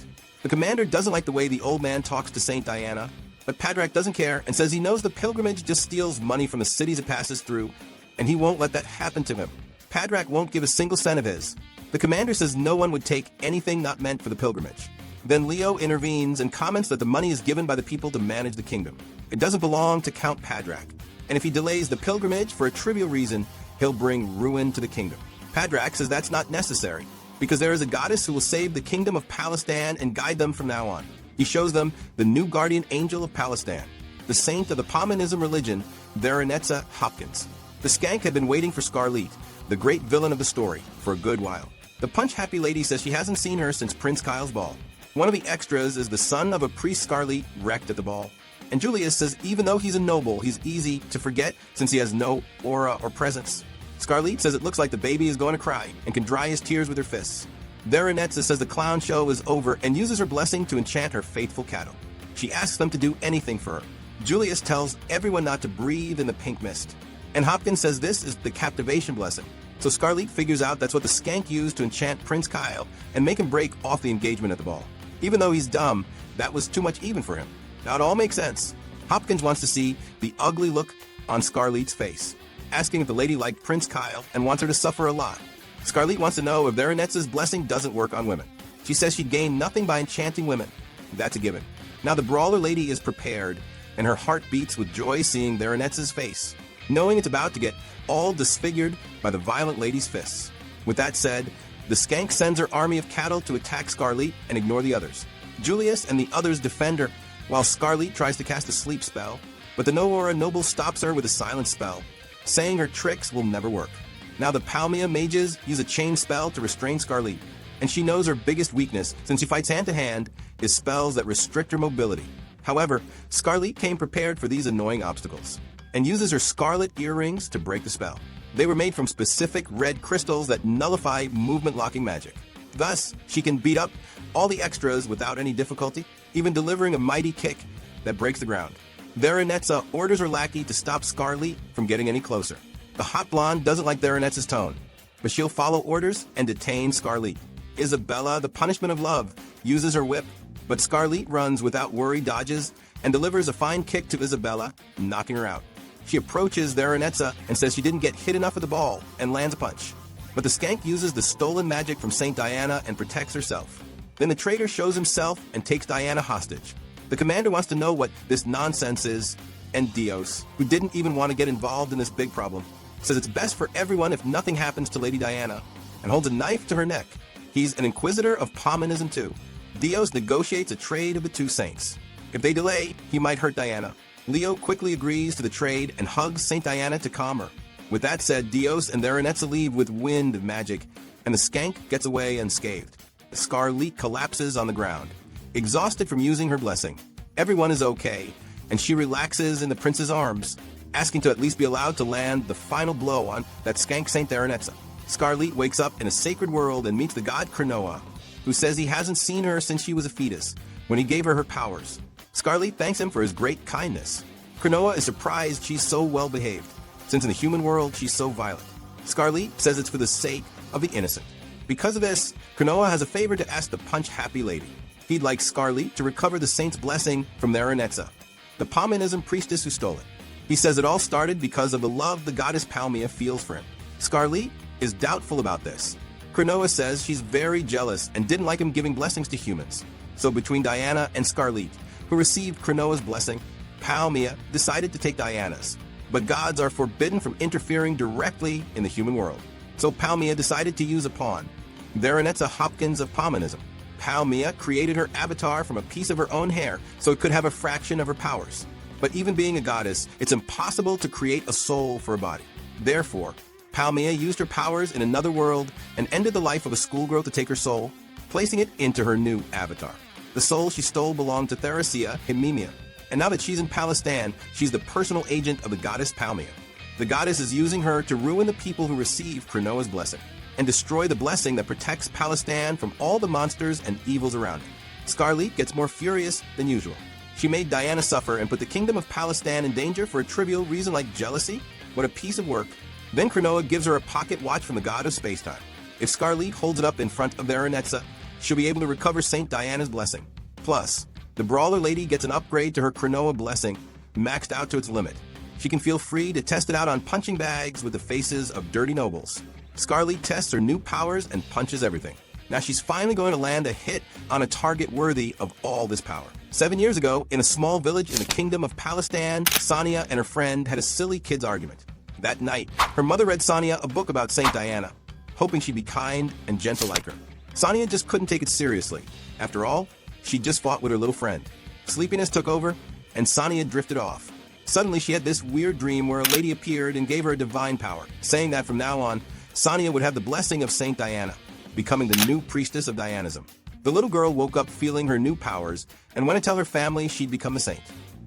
The commander doesn't like the way the old man talks to Saint Diana, but Padrak doesn't care and says he knows the pilgrimage just steals money from the cities it passes through, and he won't let that happen to him. Padrak won't give a single cent of his. The commander says no one would take anything not meant for the pilgrimage. Then Leo intervenes and comments that the money is given by the people to manage the kingdom. It doesn't belong to Count Padrak, and if he delays the pilgrimage for a trivial reason, he'll bring ruin to the kingdom. Padrak says that's not necessary, because there is a goddess who will save the kingdom of Palestine and guide them from now on. He shows them the new guardian angel of Palestine, the saint of the Pomanism religion, Veronetza Hopkins. The skank had been waiting for Scarlet, the great villain of the story, for a good while. The punch-happy lady says she hasn't seen her since Prince Kyle's ball. One of the extras is the son of a priest Scarlet wrecked at the ball. And Julius says even though he's a noble, he's easy to forget since he has no aura or presence. Scarlett says it looks like the baby is going to cry and can dry his tears with her fists. Veronesa says the clown show is over and uses her blessing to enchant her faithful cattle. She asks them to do anything for her. Julius tells everyone not to breathe in the pink mist. And Hopkins says this is the captivation blessing. So Scarlett figures out that's what the skank used to enchant Prince Kyle and make him break off the engagement at the ball. Even though he's dumb, that was too much even for him. Now it all makes sense. Hopkins wants to see the ugly look on Scarlett's face, asking if the lady liked Prince Kyle and wants her to suffer a lot. Scarlett wants to know if Veronesa's blessing doesn't work on women. She says she'd gain nothing by enchanting women. That's a given. Now the brawler lady is prepared, and her heart beats with joy seeing Veronesa's face, knowing it's about to get all disfigured by the violent lady's fists. With that said, the skank sends her army of cattle to attack Scarlett and ignore the others. Julius and the others defend her, while Scarlett tries to cast a sleep spell, but the No-Aura noble stops her with a silent spell, saying her tricks will never work. Now the Palmia mages use a chain spell to restrain Scarlett, and she knows her biggest weakness, since she fights hand-to-hand, is spells that restrict her mobility. However, Scarlett came prepared for these annoying obstacles, and uses her scarlet earrings to break the spell. They were made from specific red crystals that nullify movement-locking magic. Thus, she can beat up all the extras without any difficulty, even delivering a mighty kick that breaks the ground. Veronesa orders her lackey to stop Scarlett from getting any closer. The hot blonde doesn't like Veronesa's tone, but she'll follow orders and detain Scarlett. Isabella, the punishment of love, uses her whip, but Scarlett runs without worry, dodges, and delivers a fine kick to Isabella, knocking her out. She approaches Veronesa and says she didn't get hit enough of the ball and lands a punch. But the skank uses the stolen magic from Saint Diana and protects herself. Then the traitor shows himself and takes Diana hostage. The commander wants to know what this nonsense is, and Dios, who didn't even want to get involved in this big problem, says it's best for everyone if nothing happens to Lady Diana, and holds a knife to her neck. He's an inquisitor of Palmanism too. Dios negotiates a trade of the two saints. If they delay, he might hurt Diana. Leo quickly agrees to the trade and hugs Saint Diana to calm her. With that said, Dios and Veronesa leave with wind magic, and the skank gets away unscathed. Scarlett collapses on the ground, exhausted from using her blessing. Everyone is okay, and she relaxes in the prince's arms, asking to at least be allowed to land the final blow on that skank Saint Veronesa. Scarlett wakes up in a sacred world and meets the god Cronoa, who says he hasn't seen her since she was a fetus, when he gave her her powers. Scarlett thanks him for his great kindness. Cronoa is surprised she's so well behaved, since in the human world she's so violent. Scarlett says it's for the sake of the innocent. Because of this, Cronoa has a favor to ask the punch-happy lady. He'd like Scarlett to recover the saint's blessing from Veronesa, the Palmanism priestess who stole it. He says it all started because of the love the goddess Palmia feels for him. Scarlett is doubtful about this. Cronoa says she's very jealous and didn't like him giving blessings to humans. So between Diana and Scarlett, who received Cronoa's blessing, Palmia decided to take Diana's. But gods are forbidden from interfering directly in the human world. So Palmia decided to use a pawn, Veronesa Hopkins of Palmanism. Palmia created her avatar from a piece of her own hair so it could have a fraction of her powers. But even being a goddess, it's impossible to create a soul for a body. Therefore, Palmia used her powers in another world and ended the life of a schoolgirl to take her soul, placing it into her new avatar. The soul she stole belonged to Theresia Himemia, and now that she's in Palestine, she's the personal agent of the goddess Palmia. The goddess is using her to ruin the people who receive Cronoa's blessing, and destroy the blessing that protects Palestine from all the monsters and evils around it. Scarlett gets more furious than usual. She made Diana suffer and put the kingdom of Palestine in danger for a trivial reason like jealousy? What a piece of work. Then Cronoa gives her a pocket watch from the god of spacetime. If Scarlett holds it up in front of Veronesa, she'll be able to recover Saint Diana's blessing. Plus, the brawler lady gets an upgrade to her Cronoa blessing, maxed out to its limit. She can feel free to test it out on punching bags with the faces of dirty nobles. Scarlett tests her new powers and punches everything. Now she's finally going to land a hit on a target worthy of all this power. 7 years ago, in a small village in the kingdom of Palestine, Sonia and her friend had a silly kids argument. That night, her mother read Sonia a book about Saint Diana, hoping she'd be kind and gentle like her. Sonia just couldn't take it seriously. After all, she'd just fought with her little friend. Sleepiness took over, and Sonia drifted off. Suddenly, she had this weird dream where a lady appeared and gave her a divine power, saying that from now on, Sonia would have the blessing of Saint Diana, becoming the new priestess of Dianism. The little girl woke up feeling her new powers and went to tell her family she'd become a saint.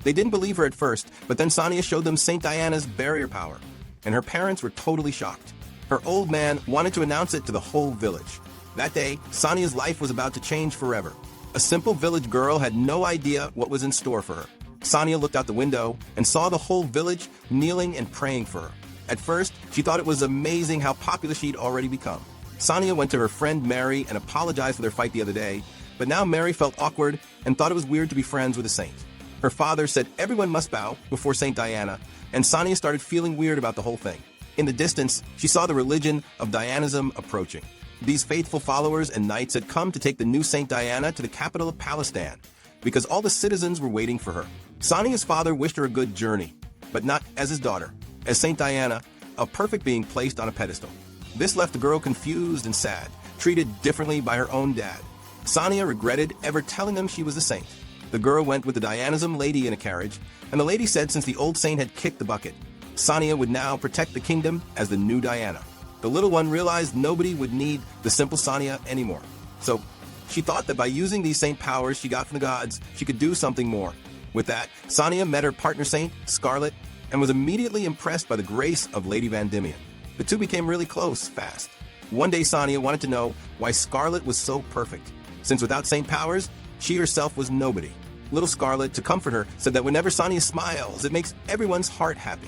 They didn't believe her at first, but then Sonia showed them Saint Diana's barrier power, and her parents were totally shocked. Her old man wanted to announce it to the whole village. That day, Sonia's life was about to change forever. A simple village girl had no idea what was in store for her. Sonia looked out the window and saw the whole village kneeling and praying for her. At first, she thought it was amazing how popular she'd already become. Sonia went to her friend Mary and apologized for their fight the other day, but now Mary felt awkward and thought it was weird to be friends with a saint. Her father said everyone must bow before Saint Diana, and Sonia started feeling weird about the whole thing. In the distance, she saw the religion of Dianism approaching. These faithful followers and knights had come to take the new Saint Diana to the capital of Palestine, because all the citizens were waiting for her. Sonia's father wished her a good journey, but not as his daughter, as Saint Diana, a perfect being placed on a pedestal. This left the girl confused and sad, treated differently by her own dad. Sonia regretted ever telling them she was a saint. The girl went with the Dianism lady in a carriage, and the lady said since the old saint had kicked the bucket, Sonia would now protect the kingdom as the new Diana. The little one realized nobody would need the simple Sonia anymore. So she thought that by using these saint powers she got from the gods, she could do something more. With that, Sonia met her partner saint, Scarlet, and was immediately impressed by the grace of Lady Van Diemen. The two became really close fast. One day Sonia wanted to know why Scarlet was so perfect, since without saint powers, she herself was nobody. Little Scarlet, to comfort her, said that whenever Sonia smiles, it makes everyone's heart happy.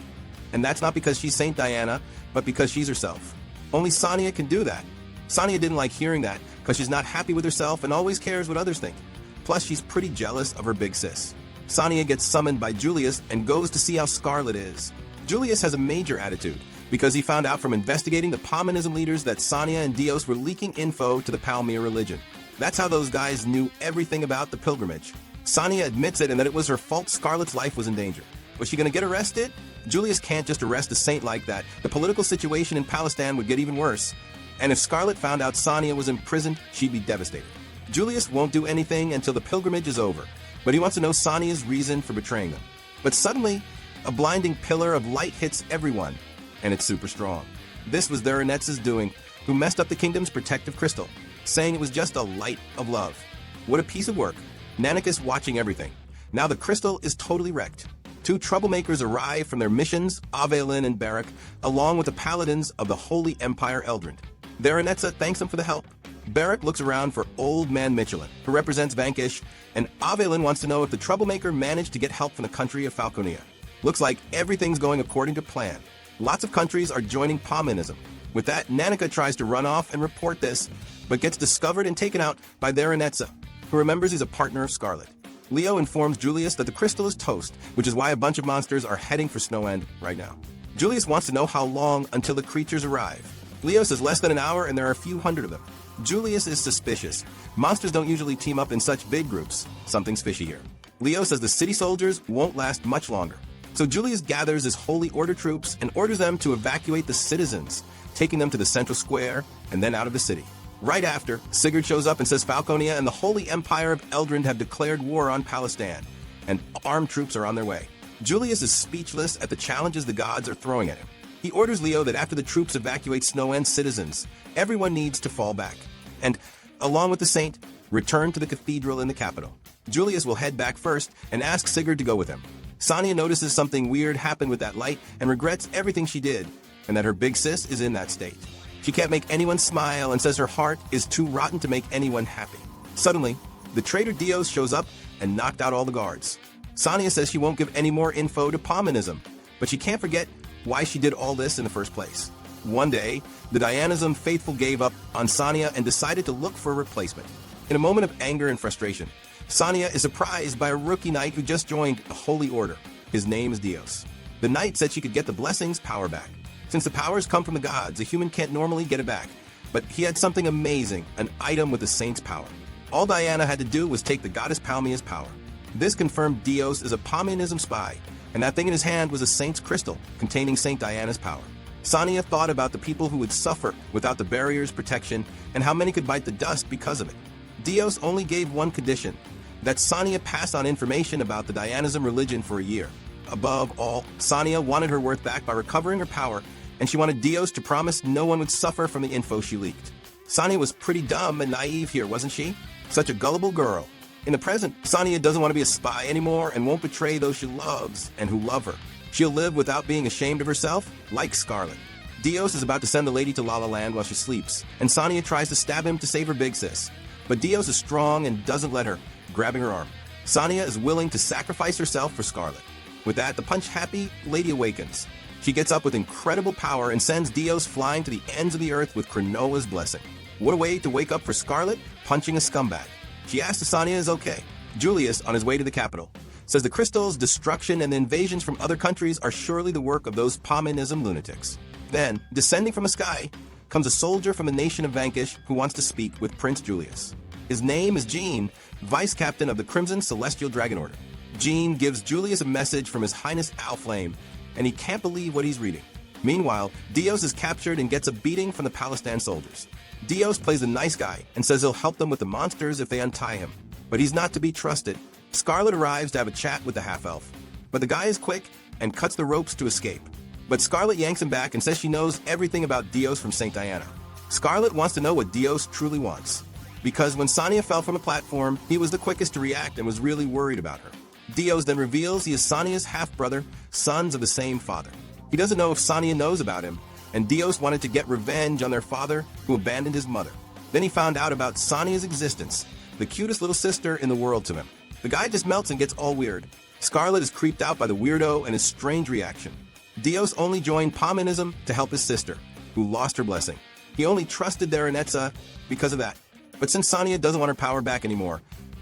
And that's not because she's Saint Diana, but because she's herself. Only Sonia can do that. Sonia didn't like hearing that, because she's not happy with herself and always cares what others think. Plus, she's pretty jealous of her big sis. Sonia gets summoned by Julius and goes to see how Scarlet is. Julius has a major attitude, because he found out from investigating the Palmanism leaders that Sonia and Dios were leaking info to the Palmyra religion. That's how those guys knew everything about the pilgrimage. Sonia admits it and that it was her fault Scarlet's life was in danger. Was she going to get arrested? Julius can't just arrest a saint like that. The political situation in Palestine would get even worse. And if Scarlet found out Sonia was imprisoned, she'd be devastated. Julius won't do anything until the pilgrimage is over, but he wants to know Sonia's reason for betraying them. But suddenly, a blinding pillar of light hits everyone, and it's super strong. This was Theranetz's doing, who messed up the kingdom's protective crystal, saying it was just a light of love. What a piece of work. Nanicus watching everything. Now the crystal is totally wrecked. Two troublemakers arrive from their missions, Avelin and Barak, along with the paladins of the Holy Empire Eldrand. Theranetza thanks them for the help. Barak looks around for Old Man Michelin, who represents Vanquish, and Avelin wants to know if the troublemaker managed to get help from the country of Falconia. Looks like everything's going according to plan. Lots of countries are joining Palmanism. With that, Nanika tries to run off and report this, but gets discovered and taken out by Theranetza, who remembers he's a partner of Scarlet. Leo informs Julius that the crystal is toast, which is why a bunch of monsters are heading for Snow End right now. Julius wants to know how long until the creatures arrive. Leo says less than an hour and there are a few hundred of them. Julius is suspicious. Monsters don't usually team up in such big groups. Something's fishy here. Leo says the city soldiers won't last much longer. So Julius gathers his Holy Order troops and orders them to evacuate the citizens, taking them to the central square and then out of the city. Right after, Sigurd shows up and says Falconia and the Holy Empire of Eldrand have declared war on Palestine, and armed troops are on their way. Julius is speechless at the challenges the gods are throwing at him. He orders Leo that after the troops evacuate Snow End citizens, everyone needs to fall back, and, along with the saint, return to the cathedral in the capital. Julius will head back first and ask Sigurd to go with him. Sonia notices something weird happened with that light and regrets everything she did, and that her big sis is in that state. She can't make anyone smile and says her heart is too rotten to make anyone happy. Suddenly, the traitor Dios shows up and knocked out all the guards. Sonia says she won't give any more info to Palmanism, but she can't forget why she did all this in the first place. One day, the Dianism faithful gave up on Sonia and decided to look for a replacement. In a moment of anger and frustration, Sonia is surprised by a rookie knight who just joined the Holy Order. His name is Dios. The knight said she could get the blessing's power back. Since the powers come from the gods, a human can't normally get it back. But he had something amazing, an item with the saint's power. All Diana had to do was take the goddess Palmia's power. This confirmed Dios is a Palmanism spy, and that thing in his hand was a saint's crystal containing Saint Diana's power. Sonia thought about the people who would suffer without the barrier's protection and how many could bite the dust because of it. Dios only gave one condition, that Sonia pass on information about the Dianism religion for a year. Above all, Sonia wanted her worth back by recovering her power, and she wanted Dios to promise no one would suffer from the info she leaked. Sonia was pretty dumb and naive here, wasn't she? Such a gullible girl. In the present, Sonia doesn't want to be a spy anymore and won't betray those she loves and who love her. She'll live without being ashamed of herself, like Scarlet. Dios is about to send the lady to La La Land while she sleeps, and Sonia tries to stab him to save her big sis. But Dios is strong and doesn't let her, grabbing her arm. Sonia is willing to sacrifice herself for Scarlet. With that, the punch-happy lady awakens. She gets up with incredible power and sends Dios flying to the ends of the earth with Cronola's blessing. What a way to wake up for Scarlet, punching a scumbag. She asks if Sonia is okay. Julius, on his way to the capital, says the crystals, destruction, and the invasions from other countries are surely the work of those Pominism lunatics. Then, descending from the sky, comes a soldier from the nation of Vanquish who wants to speak with Prince Julius. His name is Jean, vice captain of the Crimson Celestial Dragon Order. Jean gives Julius a message from His Highness Alflame, and he can't believe what he's reading. Meanwhile, Dios is captured and gets a beating from the Palestine soldiers. Dios plays the nice guy and says he'll help them with the monsters if they untie him. But he's not to be trusted. Scarlet arrives to have a chat with the half-elf. But the guy is quick and cuts the ropes to escape. But Scarlet yanks him back and says she knows everything about Dios from St. Diana. Scarlet wants to know what Dios truly wants. Because when Sonia fell from the platform, he was the quickest to react and was really worried about her. Dios then reveals he is Sonia's half-brother, sons of the same father. He doesn't know if Sonia knows about him, and Dios wanted to get revenge on their father who abandoned his mother. Then he found out about Sonia's existence, the cutest little sister in the world to him. The guy just melts and gets all weird. Scarlet is creeped out by the weirdo and his strange reaction. Dios only joined Pominism to help his sister, who lost her blessing. He only trusted their Anetza because of that. But since Sonia doesn't want her power back anymore,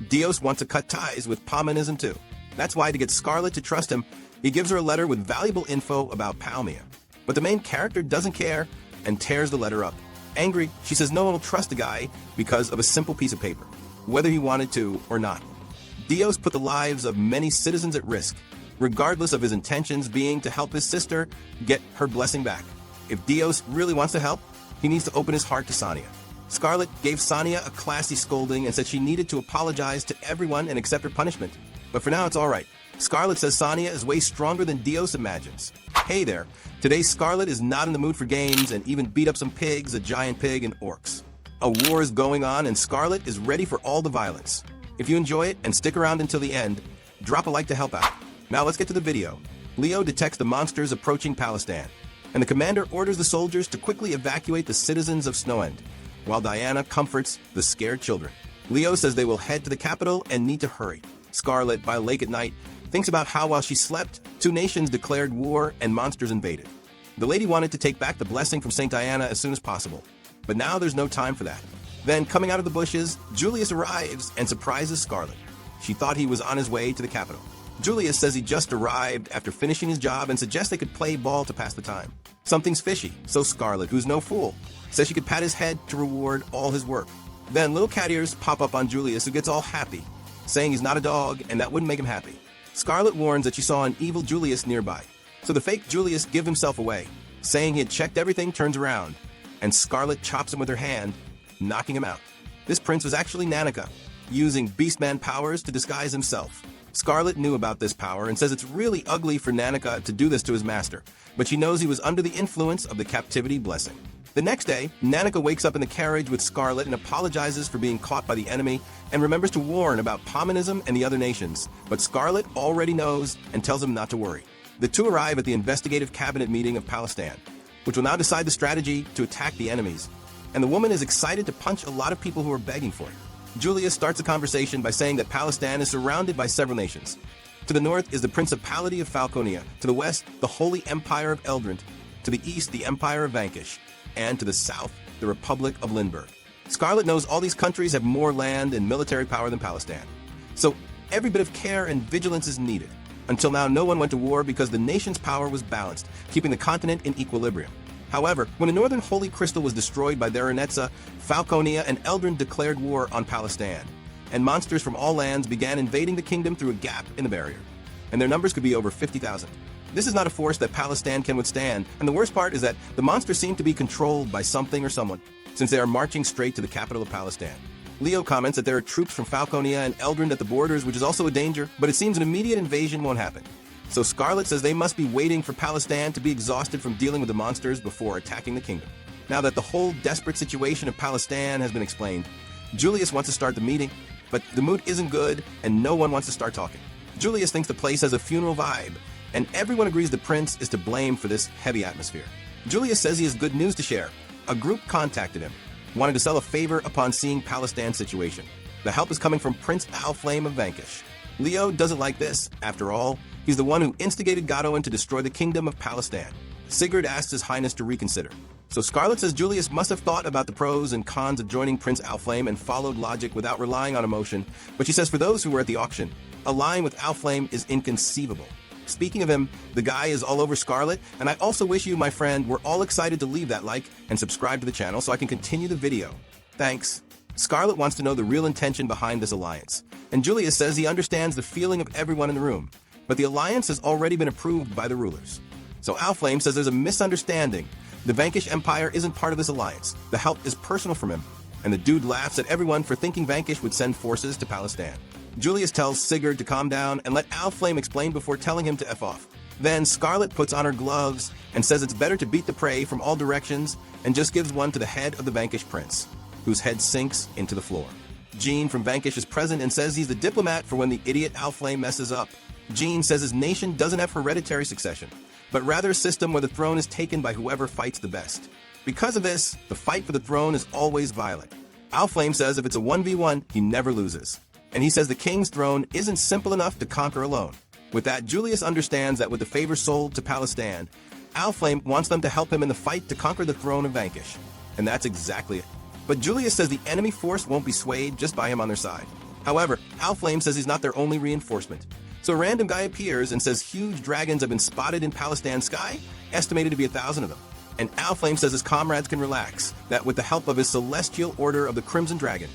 Dios wants to cut ties with Pominism too. That's why, to get Scarlet to trust him, he gives her a letter with valuable info about Palmia. But the main character doesn't care and tears the letter up. Angry, she says no one will trust the guy because of a simple piece of paper, whether he wanted to or not. Dios put the lives of many citizens at risk, regardless of his intentions being to help his sister get her blessing back. If Dios really wants to help, he needs to open his heart to Sonia. Scarlet gave Sonia a classy scolding and said she needed to apologize to everyone and accept her punishment. But for now, it's all right. Scarlet says Sonia is way stronger than Dios imagines. Hey there, today Scarlet is not in the mood for games and even beat up some pigs, a giant pig, and orcs. A war is going on and Scarlet is ready for all the violence. If you enjoy it and stick around until the end, drop a like to help out. Now let's get to the video. Leo detects the monsters approaching Palestine, and the commander orders the soldiers to quickly evacuate the citizens of Snowend, while Diana comforts the scared children. Leo says they will head to the capital and need to hurry. Scarlet, by a lake at night, thinks about how while she slept, two nations declared war and monsters invaded. The lady wanted to take back the blessing from St. Diana as soon as possible, but now there's no time for that. Then, coming out of the bushes, Julius arrives and surprises Scarlet. She thought he was on his way to the capital. Julius says he just arrived after finishing his job and suggests they could play ball to pass the time. Something's fishy, so Scarlet, who's no fool, says she could pat his head to reward all his work. Then little cat ears pop up on Julius, who gets all happy, saying he's not a dog and that wouldn't make him happy. Scarlet warns that she saw an evil Julius nearby, so the fake Julius gives himself away, saying he had checked everything, turns around, and Scarlet chops him with her hand, knocking him out. This prince was actually Nanika, using Beastman powers to disguise himself. Scarlet knew about this power and says it's really ugly for Nanika to do this to his master, but she knows he was under the influence of the captivity blessing. The next day, Nanika wakes up in the carriage with Scarlet and apologizes for being caught by the enemy and remembers to warn about Pominism and the other nations, but Scarlet already knows and tells him not to worry. The two arrive at the investigative cabinet meeting of Palestine, which will now decide the strategy to attack the enemies, and the woman is excited to punch a lot of people who are begging for it. Julius starts a conversation by saying that Palestine is surrounded by several nations. To the north is the Principality of Falconia, to the west, the Holy Empire of Eldrint, to the east, the Empire of Vanquish, and to the south, the Republic of Lindbergh. Scarlet knows all these countries have more land and military power than Palestine, so every bit of care and vigilance is needed. Until now, no one went to war because the nation's power was balanced, keeping the continent in equilibrium. However, when the northern holy crystal was destroyed by Theranetza, Falconia and Eldrin declared war on Palestine, and monsters from all lands began invading the kingdom through a gap in the barrier, and their numbers could be over 50,000. This is not a force that Palestine can withstand, and the worst part is that the monsters seem to be controlled by something or someone, since they are marching straight to the capital of Palestine. Leo comments that there are troops from Falconia and Eldrin at the borders, which is also a danger, but it seems an immediate invasion won't happen. So Scarlet says they must be waiting for Palestine to be exhausted from dealing with the monsters before attacking the kingdom. Now that the whole desperate situation of Palestine has been explained, Julius wants to start the meeting, but the mood isn't good and no one wants to start talking. Julius thinks the place has a funeral vibe, and everyone agrees the prince is to blame for this heavy atmosphere. Julius says he has good news to share. A group contacted him, wanted to sell a favor upon seeing Palestine's situation. The help is coming from Prince Alflame of Vanquish. Leo doesn't like this. After all, he's the one who instigated Godwin to destroy the kingdom of Palestine. Sigurd asks His Highness to reconsider. So Scarlet says Julius must have thought about the pros and cons of joining Prince Alflame and followed logic without relying on emotion, but she says for those who were at the auction, allying with Alflame is inconceivable. Speaking of him, the guy is all over Scarlet, and I also wish you, my friend, were all excited to leave that like and subscribe to the channel so I can continue the video. Thanks. Scarlet wants to know the real intention behind this alliance, and Julius says he understands the feeling of everyone in the room, but the alliance has already been approved by the rulers. So Alflame says there's a misunderstanding. The Vanquish Empire isn't part of this alliance. The help is personal from him, and the dude laughs at everyone for thinking Vanquish would send forces to Palestine. Julius tells Sigurd to calm down and let Alflame explain before telling him to F off. Then Scarlet puts on her gloves and says it's better to beat the prey from all directions and just gives one to the head of the Vanquish prince, whose head sinks into the floor. Jean from Vanquish is present and says he's the diplomat for when the idiot Alflame messes up. Jean says his nation doesn't have hereditary succession, but rather a system where the throne is taken by whoever fights the best. Because of this, the fight for the throne is always violent. Alflame says if it's a 1v1, he never loses. And he says the king's throne isn't simple enough to conquer alone. With that, Julius understands that with the favor sold to Palestine, Alflame wants them to help him in the fight to conquer the throne of Vanquish. And that's exactly it. But Julius says the enemy force won't be swayed just by him on their side. However, Alflame says he's not their only reinforcement. So a random guy appears and says huge dragons have been spotted in Palestine's sky, estimated to be 1,000 of them. And Alflame says his comrades can relax, that with the help of his celestial order of the Crimson Dragon,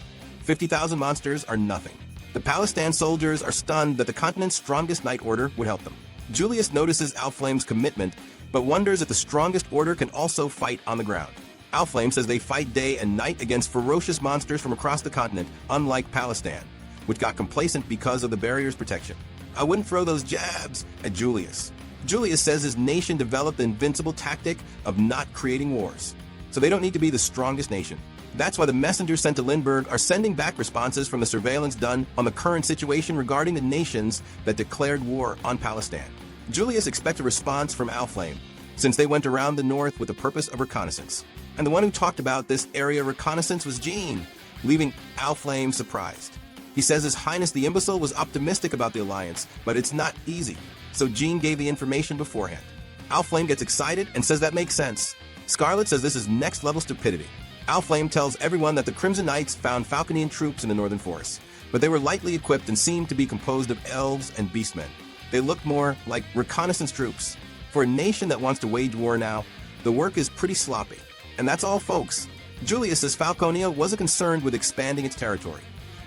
50,000 monsters are nothing. The Palestine soldiers are stunned that the continent's strongest Knight Order would help them. Julius notices Alflame's commitment, but wonders if the strongest order can also fight on the ground. Alflame says they fight day and night against ferocious monsters from across the continent, unlike Palestine, which got complacent because of the barrier's protection. I wouldn't throw those jabs at Julius. Julius says his nation developed the invincible tactic of not creating wars, so they don't need to be the strongest nation. That's why the messengers sent to Lindbergh are sending back responses from the surveillance done on the current situation regarding the nations that declared war on Palestine. Julius expects a response from Alflame, since they went around the north with the purpose of reconnaissance. And the one who talked about this area reconnaissance was Jean, leaving Alflame surprised. He says His Highness the Imbecile was optimistic about the alliance, but it's not easy, so Jean gave the information beforehand. Alflame gets excited and says that makes sense. Scarlet says this is next-level stupidity. Alflame tells everyone that the Crimson Knights found Falconian troops in the northern forest, but they were lightly equipped and seemed to be composed of elves and beastmen. They looked more like reconnaissance troops. For a nation that wants to wage war now, the work is pretty sloppy. And that's all, folks. Julius says Falconia wasn't concerned with expanding its territory.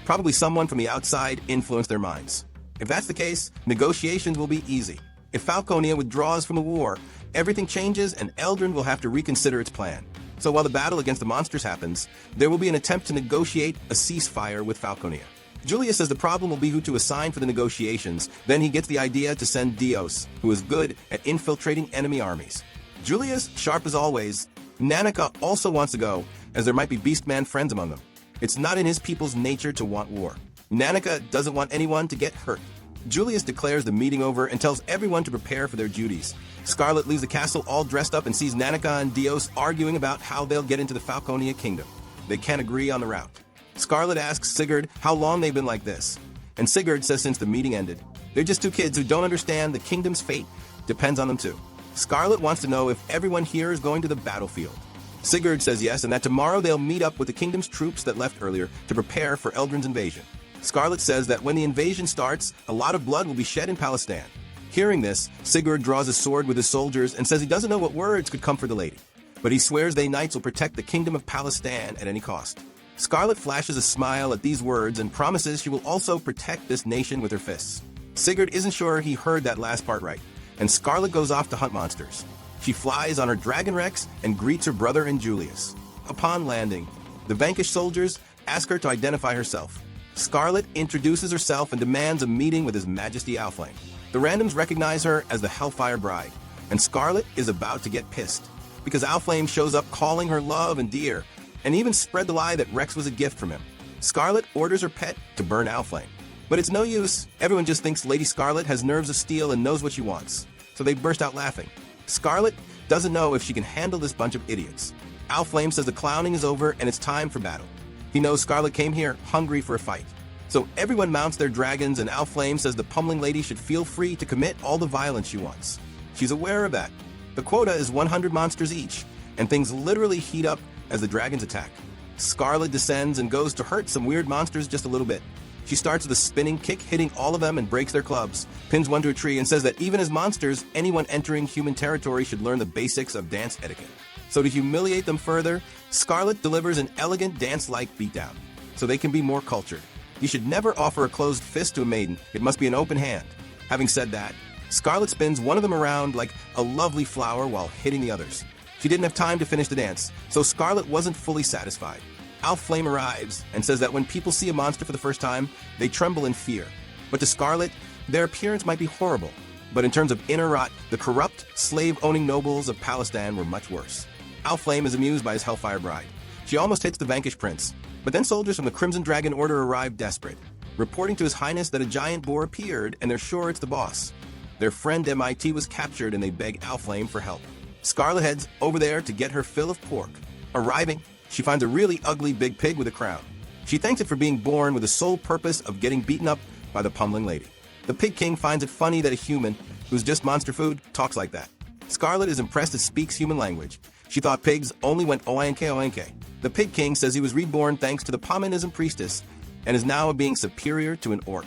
Probably someone from the outside influenced their minds. If that's the case, negotiations will be easy. If Falconia withdraws from the war, everything changes and Eldrin will have to reconsider its plan. So while the battle against the monsters happens, there will be an attempt to negotiate a ceasefire with Falconia. Julius says the problem will be who to assign for the negotiations. Then he gets the idea to send Dios, who is good at infiltrating enemy armies. Julius, sharp as always. Nanika also wants to go, as there might be Beastman friends among them. It's not in his people's nature to want war. Nanika doesn't want anyone to get hurt. Julius declares the meeting over and tells everyone to prepare for their duties. Scarlet leaves the castle all dressed up and sees Nanika and Dios arguing about how they'll get into the Falconia kingdom. They can't agree on the route. Scarlet asks Sigurd how long they've been like this, and Sigurd says since the meeting ended. They're just two kids who don't understand the kingdom's fate depends on them too. Scarlet wants to know if everyone here is going to the battlefield. Sigurd says yes, and that tomorrow they'll meet up with the kingdom's troops that left earlier to prepare for Eldrin's invasion. Scarlet says that when the invasion starts, a lot of blood will be shed in Palestine. Hearing this, Sigurd draws a sword with his soldiers and says he doesn't know what words could comfort the lady, but he swears they knights will protect the kingdom of Palestine at any cost. Scarlet flashes a smile at these words and promises she will also protect this nation with her fists. Sigurd isn't sure he heard that last part right, and Scarlet goes off to hunt monsters. She flies on her Dragon Rex and greets her brother and Julius. Upon landing, the vanquished soldiers ask her to identify herself. Scarlet introduces herself and demands a meeting with His Majesty Alflame. The randoms recognize her as the Hellfire Bride, and Scarlet is about to get pissed, because Alflame shows up calling her love and dear, and even spread the lie that Rex was a gift from him. Scarlet orders her pet to burn Owlflame. But it's no use. Everyone just thinks Lady Scarlet has nerves of steel and knows what she wants. So they burst out laughing. Scarlet doesn't know if she can handle this bunch of idiots. Owlflame says the clowning is over and it's time for battle. He knows Scarlet came here hungry for a fight. So everyone mounts their dragons and Owlflame says the pummeling lady should feel free to commit all the violence she wants. She's aware of that. The quota is 100 monsters each, and things literally heat up as the dragons attack. Scarlet descends and goes to hurt some weird monsters just a little bit. She starts with a spinning kick, hitting all of them and breaks their clubs, pins one to a tree, and says that even as monsters, anyone entering human territory should learn the basics of dance etiquette. So to humiliate them further, Scarlet delivers an elegant dance-like beatdown, so they can be more cultured. You should never offer a closed fist to a maiden, it must be an open hand. Having said that, Scarlet spins one of them around like a lovely flower while hitting the others. She didn't have time to finish the dance, so Scarlet wasn't fully satisfied. Owlflame arrives and says that when people see a monster for the first time, they tremble in fear. But to Scarlet, their appearance might be horrible. But in terms of inner rot, the corrupt, slave-owning nobles of Palestine were much worse. Owlflame is amused by his Hellfire bride. She almost hits the vanquished prince. But then soldiers from the Crimson Dragon Order arrive desperate, reporting to His Highness that a giant boar appeared and they're sure it's the boss. Their friend MIT was captured and they beg Owlflame for help. Scarlet heads over there to get her fill of pork. Arriving, she finds a really ugly big pig with a crown. She thanks it for being born with the sole purpose of getting beaten up by the pummeling lady. The Pig King finds it funny that a human, who's just monster food, talks like that. Scarlet is impressed it speaks human language. She thought pigs only went oink oink. The Pig King says he was reborn thanks to the Pomanism priestess and is now a being superior to an orc.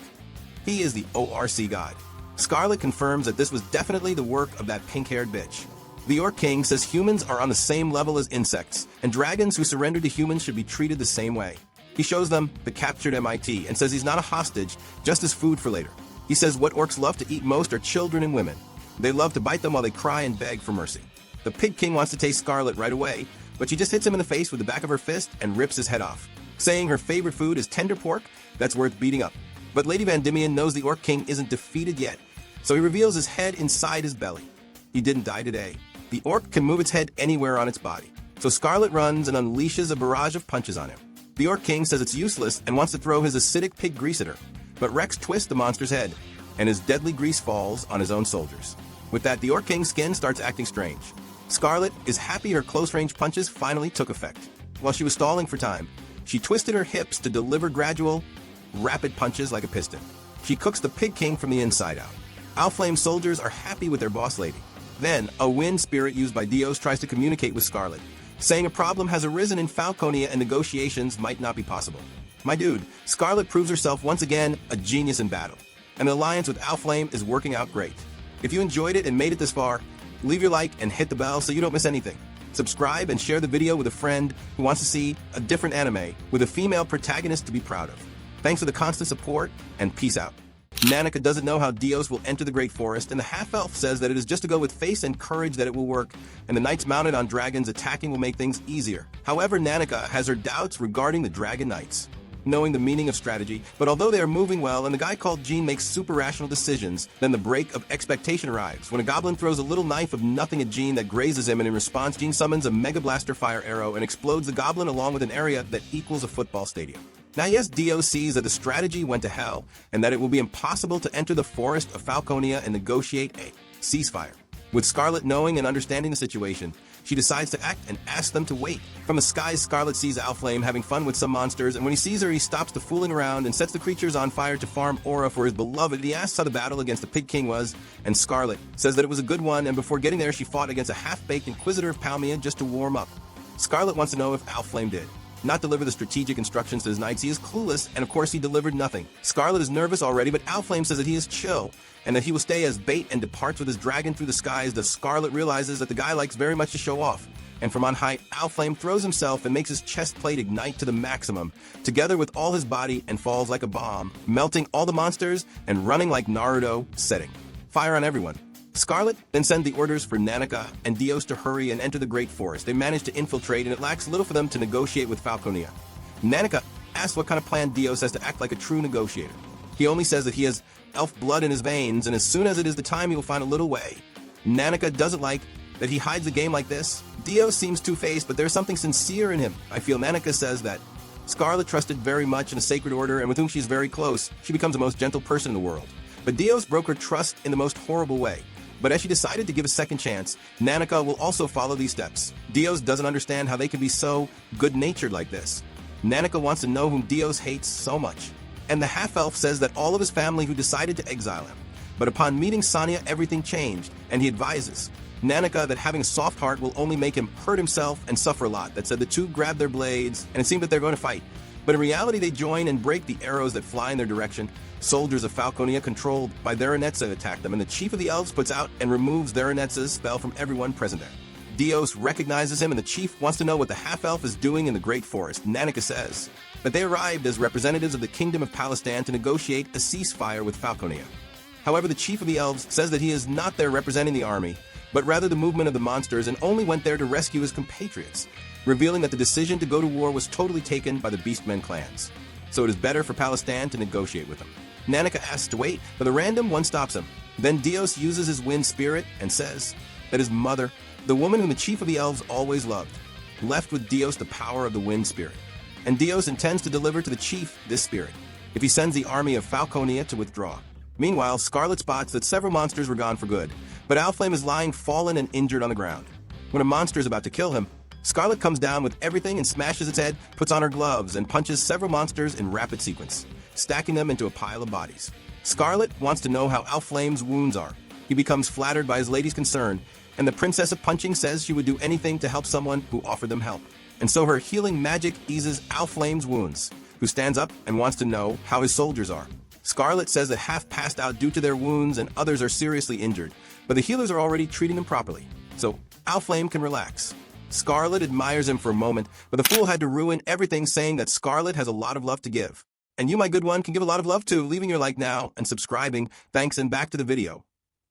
He is the ORC god. Scarlet confirms that this was definitely the work of that pink-haired bitch. The Orc King says humans are on the same level as insects, and dragons who surrender to humans should be treated the same way. He shows them the captured MIT and says he's not a hostage, just as food for later. He says what orcs love to eat most are children and women. They love to bite them while they cry and beg for mercy. The Pig King wants to taste Scarlet right away, but she just hits him in the face with the back of her fist and rips his head off, saying her favorite food is tender pork that's worth beating up. But Lady Van Diemen knows the Orc King isn't defeated yet, so he reveals his head inside his belly. He didn't die today. The orc can move its head anywhere on its body, so Scarlet runs and unleashes a barrage of punches on him. The Orc King says it's useless and wants to throw his acidic pig grease at her, but Rex twists the monster's head, and his deadly grease falls on his own soldiers. With that, the Orc King's skin starts acting strange. Scarlet is happy her close-range punches finally took effect. While she was stalling for time, she twisted her hips to deliver gradual, rapid punches like a piston. She cooks the Pig King from the inside out. Owlflame soldiers are happy with their boss lady. Then, a wind spirit used by Dios tries to communicate with Scarlet, saying a problem has arisen in Falconia and negotiations might not be possible. My dude, Scarlet proves herself once again a genius in battle, and the alliance with Owlflame is working out great. If you enjoyed it and made it this far, leave your like and hit the bell so you don't miss anything. Subscribe and share the video with a friend who wants to see a different anime with a female protagonist to be proud of. Thanks for the constant support, and peace out. Nanika doesn't know how Dios will enter the Great Forest, and the half-elf says that it is just to go with faith and courage that it will work, and the knights mounted on dragons attacking will make things easier. However, Nanika has her doubts regarding the dragon knights, knowing the meaning of strategy, but although they are moving well and the guy called Gene makes super rational decisions, then the break of expectation arrives when a goblin throws a little knife of nothing at Gene that grazes him, and in response Gene summons a Mega Blaster fire arrow and explodes the goblin along with an area that equals a football stadium. Now yes, Dio sees that the strategy went to hell and that it will be impossible to enter the forest of Falconia and negotiate a ceasefire. With Scarlet knowing and understanding the situation, she decides to act and asks them to wait. From the skies, Scarlet sees Owlflame having fun with some monsters, and when he sees her, he stops the fooling around and sets the creatures on fire to farm aura for his beloved. He asks how the battle against the Pig King was, and Scarlet says that it was a good one, and before getting there, she fought against a half-baked Inquisitor of Palmia just to warm up. Scarlet wants to know if Owlflame did not deliver the strategic instructions to his knights. He is clueless, and of course he delivered nothing. Scarlet is nervous already, but Owlflame says that he is chill, and that he will stay as bait and departs with his dragon through the skies. The Scarlet realizes that the guy likes very much to show off, and from on high, Owlflame throws himself and makes his chest plate ignite to the maximum, together with all his body, and falls like a bomb, melting all the monsters and running like Naruto, setting fire on everyone. Scarlet then sends the orders for Nanika and Dios to hurry and enter the Great Forest. They manage to infiltrate, and it lacks little for them to negotiate with Falconia. Nanika asks what kind of plan Dios has to act like a true negotiator. He only says that he has elf blood in his veins, and as soon as it is the time, he will find a little way. Nanika doesn't like that he hides the game like this. Dios seems two-faced, but there's something sincere in him. I feel Nanika says that Scarlet trusted very much in a sacred order and with whom she is very close, she becomes the most gentle person in the world. But Dios broke her trust in the most horrible way. But as she decided to give a second chance, Nanika will also follow these steps. Dios doesn't understand how they can be so good-natured like this. Nanika wants to know whom Dios hates so much. And the half-elf says that all of his family who decided to exile him. But upon meeting Sonia, everything changed, and he advises Nanika that having a soft heart will only make him hurt himself and suffer a lot. That said, the two grab their blades, and it seems that they're going to fight. But in reality, they join and break the arrows that fly in their direction. Soldiers of Falconia controlled by Theronetsa attack them, and the chief of the elves puts out and removes Theronetsa's spell from everyone present there. Dios recognizes him, and the chief wants to know what the half-elf is doing in the great forest. Nanika says that they arrived as representatives of the kingdom of Palestan to negotiate a ceasefire with Falconia. However, the chief of the elves says that he is not there representing the army, but rather the movement of the monsters, and only went there to rescue his compatriots, revealing that the decision to go to war was totally taken by the Beastmen clans. So it is better for Palestan to negotiate with them. Nanika asks to wait, but the random one stops him. Then Dios uses his wind spirit and says that his mother, the woman whom the chief of the elves always loved, left with Dios the power of the wind spirit. And Dios intends to deliver to the chief this spirit, if he sends the army of Falconia to withdraw. Meanwhile, Scarlet spots that several monsters were gone for good, but Owlflame is lying fallen and injured on the ground. When a monster is about to kill him, Scarlet comes down with everything and smashes its head, puts on her gloves, and punches several monsters in rapid sequence, stacking them into a pile of bodies. Scarlet wants to know how Owlflame's wounds are. He becomes flattered by his lady's concern, and the Princess of Punching says she would do anything to help someone who offered them help. And so her healing magic eases Owlflame's wounds, who stands up and wants to know how his soldiers are. Scarlet says that half passed out due to their wounds and others are seriously injured, but the healers are already treating them properly, so Owlflame can relax. Scarlet admires him for a moment, but the fool had to ruin everything, saying that Scarlet has a lot of love to give. And you, my good one, can give a lot of love too, leaving your like now and subscribing. Thanks, and back to the video.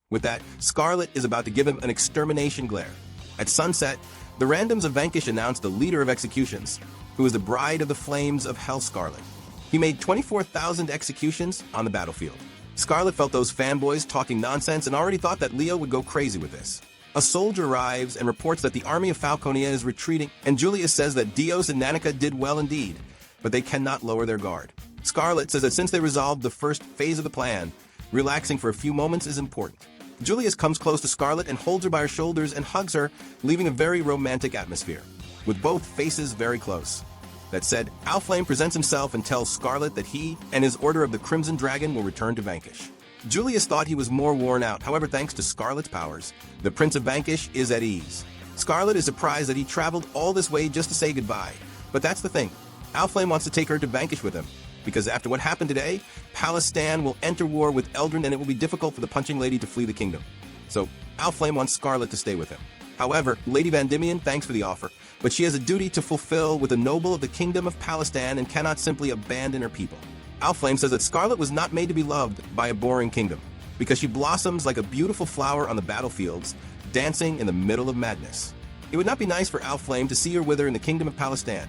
With that, Scarlet is about to give him an extermination glare. At sunset, the randoms of Vanquish announced the leader of executions, who is the bride of the flames of Hell Scarlet. He made 24,000 executions on the battlefield. Scarlet felt those fanboys talking nonsense and already thought that Leo would go crazy with this. A soldier arrives and reports that the army of Falconia is retreating, and Julius says that Dios and Nanika did well indeed, but they cannot lower their guard. Scarlet says that since they resolved the first phase of the plan, relaxing for a few moments is important. Julius comes close to Scarlet and holds her by her shoulders and hugs her, leaving a very romantic atmosphere, with both faces very close. That said, Owlflame presents himself and tells Scarlet that he and his Order of the Crimson Dragon will return to Vanquish. Julius thought he was more worn out, however, thanks to Scarlet's powers, the Prince of Vanquish is at ease. Scarlet is surprised that he traveled all this way just to say goodbye, but that's the thing. Owlflame wants to take her to Vanquish with him, because after what happened today, Palestan will enter war with Eldrin and it will be difficult for the Punching Lady to flee the kingdom. So, Owlflame wants Scarlet to stay with him. However, Lady Vandimian thanks for the offer, but she has a duty to fulfill with a noble of the kingdom of Palestan and cannot simply abandon her people. Owlflame says that Scarlet was not made to be loved by a boring kingdom, because she blossoms like a beautiful flower on the battlefields, dancing in the middle of madness. It would not be nice for Owlflame to see her wither in the kingdom of Palestan.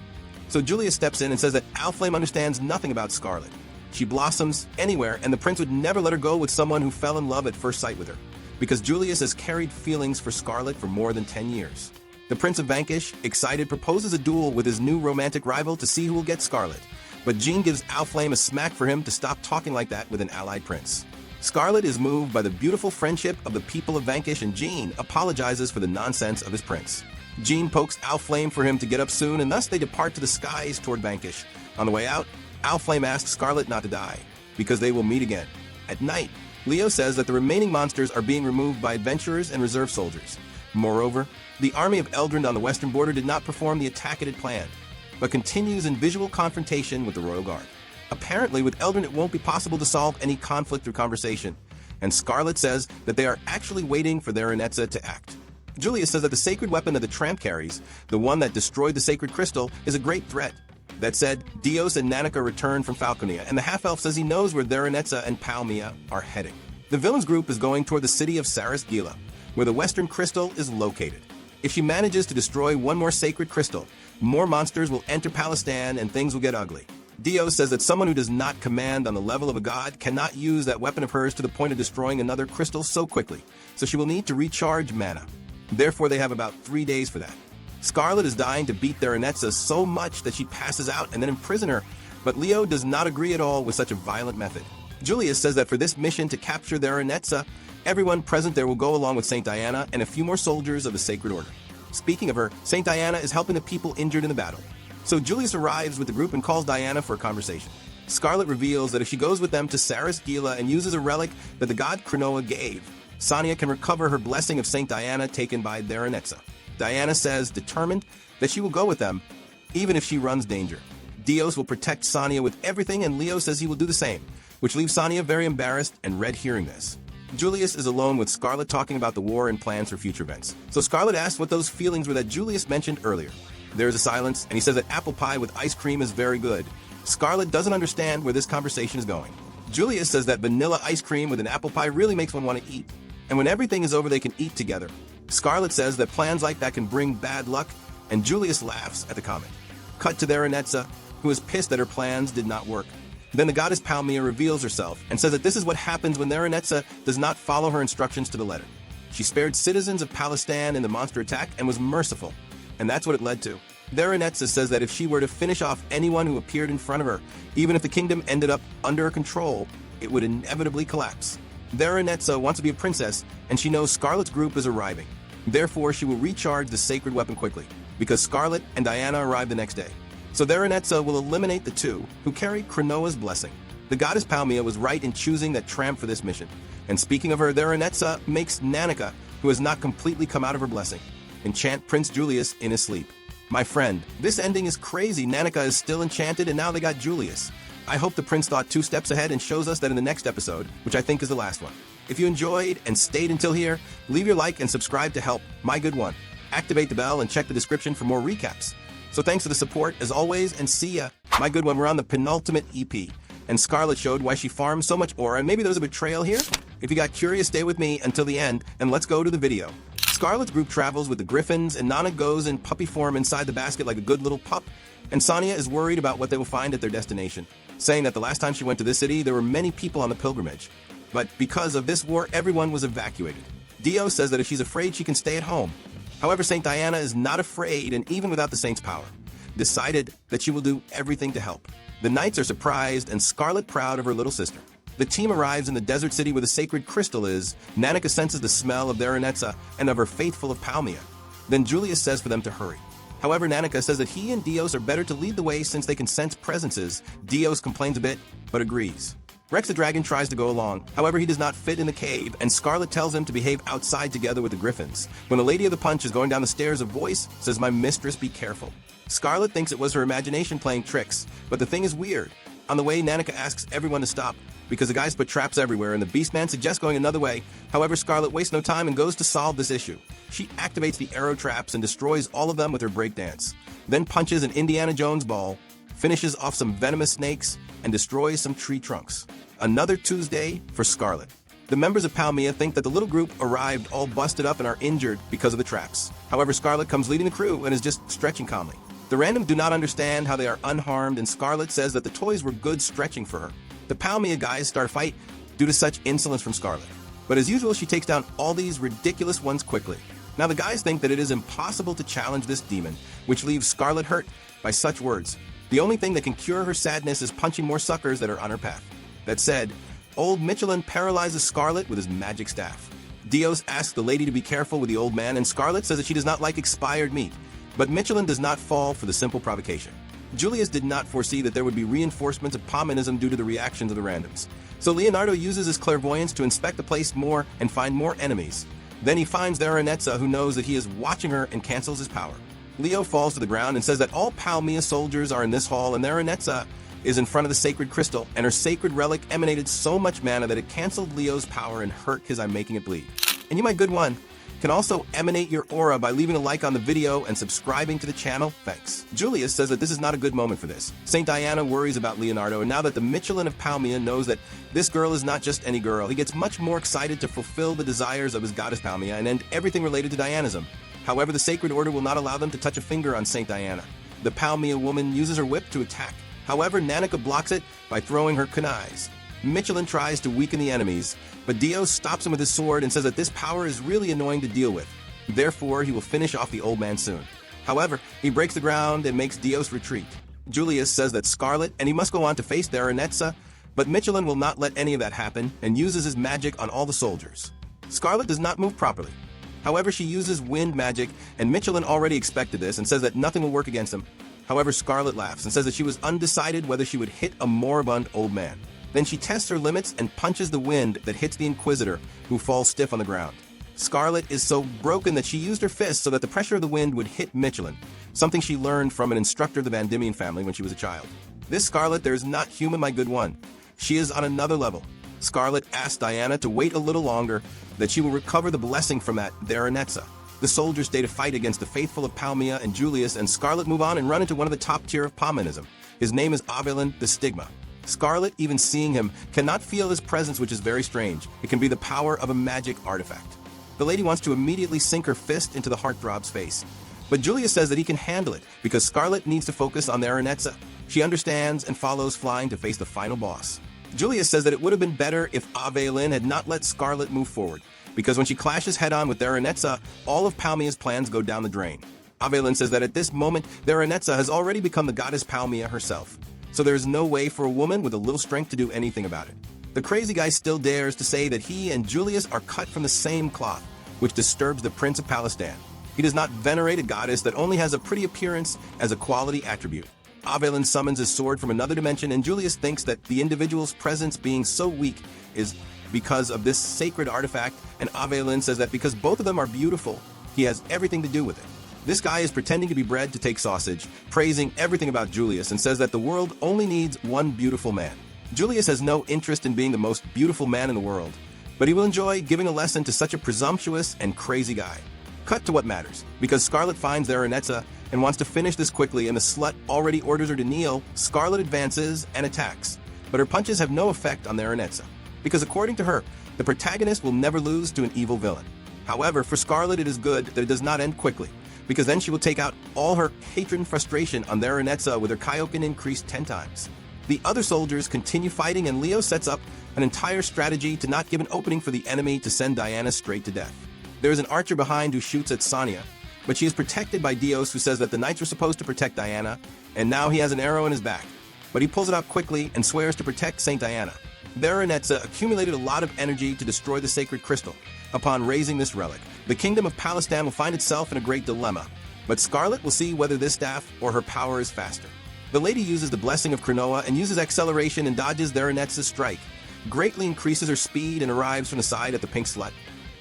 So Julius steps in and says that Owlflame understands nothing about Scarlet. She blossoms anywhere, and the prince would never let her go with someone who fell in love at first sight with her, because Julius has carried feelings for Scarlet for more than 10 years. The Prince of Vanquish, excited, proposes a duel with his new romantic rival to see who will get Scarlet, but Jean gives Owlflame a smack for him to stop talking like that with an allied prince. Scarlet is moved by the beautiful friendship of the people of Vanquish, and Jean apologizes for the nonsense of his prince. Jean pokes Owlflame for him to get up soon, and thus they depart to the skies toward Vanquish. On the way out, Owlflame asks Scarlet not to die, because they will meet again. At night, Leo says that the remaining monsters are being removed by adventurers and reserve soldiers. Moreover, the army of Eldrin on the western border did not perform the attack it had planned, but continues in visual confrontation with the Royal Guard. Apparently, with Eldrin, it won't be possible to solve any conflict through conversation, and Scarlet says that they are actually waiting for Theronetsa to act. Julius says that the sacred weapon that the tramp carries, the one that destroyed the sacred crystal, is a great threat. That said, Dios and Nanika return from Falconia, and the half-elf says he knows where Theronetsa and Palmia are heading. The villains group is going toward the city of Saris Gila, where the western crystal is located. If she manages to destroy one more sacred crystal, more monsters will enter Palestan and things will get ugly. Dios says that someone who does not command on the level of a god cannot use that weapon of hers to the point of destroying another crystal so quickly, so she will need to recharge mana. Therefore, they have about 3 days for that. Scarlet is dying to beat Theronetsa so much that she passes out and then imprison her, but Leo does not agree at all with such a violent method. Julius says that for this mission to capture Theronetsa, everyone present there will go along with Saint Diana and a few more soldiers of the Sacred Order. Speaking of her, Saint Diana is helping the people injured in the battle. So Julius arrives with the group and calls Diana for a conversation. Scarlet reveals that if she goes with them to Saris Gila and uses a relic that the god Cronoa gave, Sonia can recover her blessing of Saint Diana taken by Theronetsa. Diana says, determined, that she will go with them, even if she runs danger. Dios will protect Sonia with everything, and Leo says he will do the same, which leaves Sonia very embarrassed and red hearing this. Julius is alone with Scarlet talking about the war and plans for future events. So Scarlet asks what those feelings were that Julius mentioned earlier. There is a silence, and he says that apple pie with ice cream is very good. Scarlet doesn't understand where this conversation is going. Julius says that vanilla ice cream with an apple pie really makes one want to eat. And when everything is over, they can eat together. Scarlet says that plans like that can bring bad luck, and Julius laughs at the comment. Cut to Theronetsa, who is pissed that her plans did not work. Then the goddess Palmia reveals herself and says that this is what happens when Theronetsa does not follow her instructions to the letter. She spared citizens of Palestine in the monster attack and was merciful, and that's what it led to. Theronetsa says that if she were to finish off anyone who appeared in front of her, even if the kingdom ended up under her control, it would inevitably collapse. Theronetsa wants to be a princess, and she knows Scarlet's group is arriving. Therefore, she will recharge the sacred weapon quickly, because Scarlet and Diana arrive the next day. So Theronetsa will eliminate the two who carry Cronoa's blessing. The goddess Palmia was right in choosing that tramp for this mission. And speaking of her, Theronetsa makes Nanika, who has not completely come out of her blessing, enchant Prince Julius in his sleep. My friend, this ending is crazy. Nanika is still enchanted, and now they got Julius. I hope the prince thought 2 steps ahead and shows us that in the next episode, which I think is the last one. If you enjoyed and stayed until here, leave your like and subscribe to help, my good one. Activate the bell and check the description for more recaps. So thanks for the support, as always, and see ya. My good one, we're on the penultimate EP, and Scarlet showed why she farms so much aura, and maybe there's a betrayal here? If you got curious, stay with me until the end, and let's go to the video. Scarlet's group travels with the Griffins, and Nana goes in puppy form inside the basket like a good little pup, and Sonia is worried about what they will find at their destination, saying that the last time she went to this city, there were many people on the pilgrimage. But because of this war, everyone was evacuated. Dio says that if she's afraid, she can stay at home. However, Saint Diana is not afraid, and even without the saint's power, decided that she will do everything to help. The knights are surprised, and Scarlet proud of her little sister. The team arrives in the desert city where the sacred crystal is. Nanika senses the smell of Theronetsa and of her faithful of Palmia. Then Julius says for them to hurry. However, Nanika says that he and Dios are better to lead the way since they can sense presences. Dios complains a bit, but agrees. Rex the dragon tries to go along. However, he does not fit in the cave, and Scarlet tells him to behave outside together with the Griffins. When the Lady of the Punch is going down the stairs, a voice says, "My mistress, be careful." Scarlet thinks it was her imagination playing tricks, but the thing is weird. On the way, Nanika asks everyone to stop, because the guys put traps everywhere, and the Beastman suggests going another way. However, Scarlet wastes no time and goes to solve this issue. She activates the arrow traps and destroys all of them with her breakdance, then punches an Indiana Jones ball, finishes off some venomous snakes, and destroys some tree trunks. Another Tuesday for Scarlet. The members of Palmia think that the little group arrived all busted up and are injured because of the traps. However, Scarlet comes leading the crew and is just stretching calmly. The random do not understand how they are unharmed, and Scarlet says that the toys were good stretching for her. The Palmia guys start a fight due to such insolence from Scarlet. But as usual, she takes down all these ridiculous ones quickly. Now the guys think that it is impossible to challenge this demon, which leaves Scarlet hurt by such words. The only thing that can cure her sadness is punching more suckers that are on her path. That said, old Michelin paralyzes Scarlet with his magic staff. Dios asks the lady to be careful with the old man, and Scarlet says that she does not like expired meat. But Michelin does not fall for the simple provocation. Julius did not foresee that there would be reinforcements of Pominism due to the reactions of the randoms. So Leonardo uses his clairvoyance to inspect the place more and find more enemies. Then he finds Theronetsa, who knows that he is watching her, and cancels his power. Leo falls to the ground and says that all Palmia soldiers are in this hall, and Theronetsa is in front of the sacred crystal, and her sacred relic emanated so much mana that it canceled Leo's power and hurt his I'm making it bleed. And you, my good one, can also emanate your aura by leaving a like on the video and subscribing to the channel. Thanks. Julius says that this is not a good moment for this. Saint Diana worries about Leonardo, and now that the Michelin of Palmia knows that this girl is not just any girl, he gets much more excited to fulfill the desires of his goddess Palmia and end everything related to Dianism. However, the Sacred Order will not allow them to touch a finger on Saint Diana. The Palmia woman uses her whip to attack. However, Nanika blocks it by throwing her kunais. Michelin tries to weaken the enemies, but Dios stops him with his sword and says that this power is really annoying to deal with. Therefore, he will finish off the old man soon. However, he breaks the ground and makes Dios retreat. Julius says that Scarlet and he must go on to face the Aranetsa, but Michelin will not let any of that happen and uses his magic on all the soldiers. Scarlet does not move properly. However, she uses wind magic, and Michelin already expected this and says that nothing will work against him. However, Scarlet laughs and says that she was undecided whether she would hit a moribund old man. Then she tests her limits and punches the wind that hits the Inquisitor, who falls stiff on the ground. Scarlet is so broken that she used her fist so that the pressure of the wind would hit Michelin, something she learned from an instructor of the Van Diemen family when she was a child. This Scarlet, there is not human, my good one. She is on another level. Scarlet asks Diana to wait a little longer, that she will recover the blessing from that Aranetsa. The soldiers stay to fight against the faithful of Palmia and Julius, and Scarlet move on and run into one of the top tier of Palmianism. His name is Avelin the Stigma. Scarlet, even seeing him, cannot feel his presence, which is very strange. It can be the power of a magic artifact. The lady wants to immediately sink her fist into the heartthrob's face. But Julius says that he can handle it, because Scarlet needs to focus on the Aranetsa. She understands and follows flying to face the final boss. Julius says that it would have been better if Avelin had not let Scarlet move forward, because when she clashes head-on with Aranetsa, all of Palmia's plans go down the drain. Avelin says that at this moment, Aranetsa has already become the goddess Palmia herself, so there is no way for a woman with a little strength to do anything about it. The crazy guy still dares to say that he and Julius are cut from the same cloth, which disturbs the Prince of Palestan. He does not venerate a goddess that only has a pretty appearance as a quality attribute. Avelin summons his sword from another dimension, and Julius thinks that the individual's presence being so weak is because of this sacred artifact, and Avelin says that because both of them are beautiful, he has everything to do with it. This guy is pretending to be bred to take sausage, praising everything about Julius, and says that the world only needs one beautiful man. Julius has no interest in being the most beautiful man in the world, but he will enjoy giving a lesson to such a presumptuous and crazy guy. Cut to what matters, because Scarlet finds Aranetsa and wants to finish this quickly, and the slut already orders her to kneel. Scarlet advances and attacks, but her punches have no effect on Aranetsa, because according to her, the protagonist will never lose to an evil villain. However, for Scarlet it is good that it does not end quickly, because then she will take out all her hatred and frustration on Aranetsa with her Kaioken increased 10 times. The other soldiers continue fighting, and Leo sets up an entire strategy to not give an opening for the enemy to send Diana straight to death. There is an archer behind who shoots at Sonia, but she is protected by Dios, who says that the knights were supposed to protect Diana, and now he has an arrow in his back. But he pulls it out quickly and swears to protect Saint Diana. Aranetsa accumulated a lot of energy to destroy the sacred crystal. Upon raising this relic, the kingdom of Palestan will find itself in a great dilemma, but Scarlet will see whether this staff or her power is faster. The lady uses the blessing of Cronoa and uses acceleration and dodges Aranetsa's strike, greatly increases her speed and arrives from the side at the pink slut,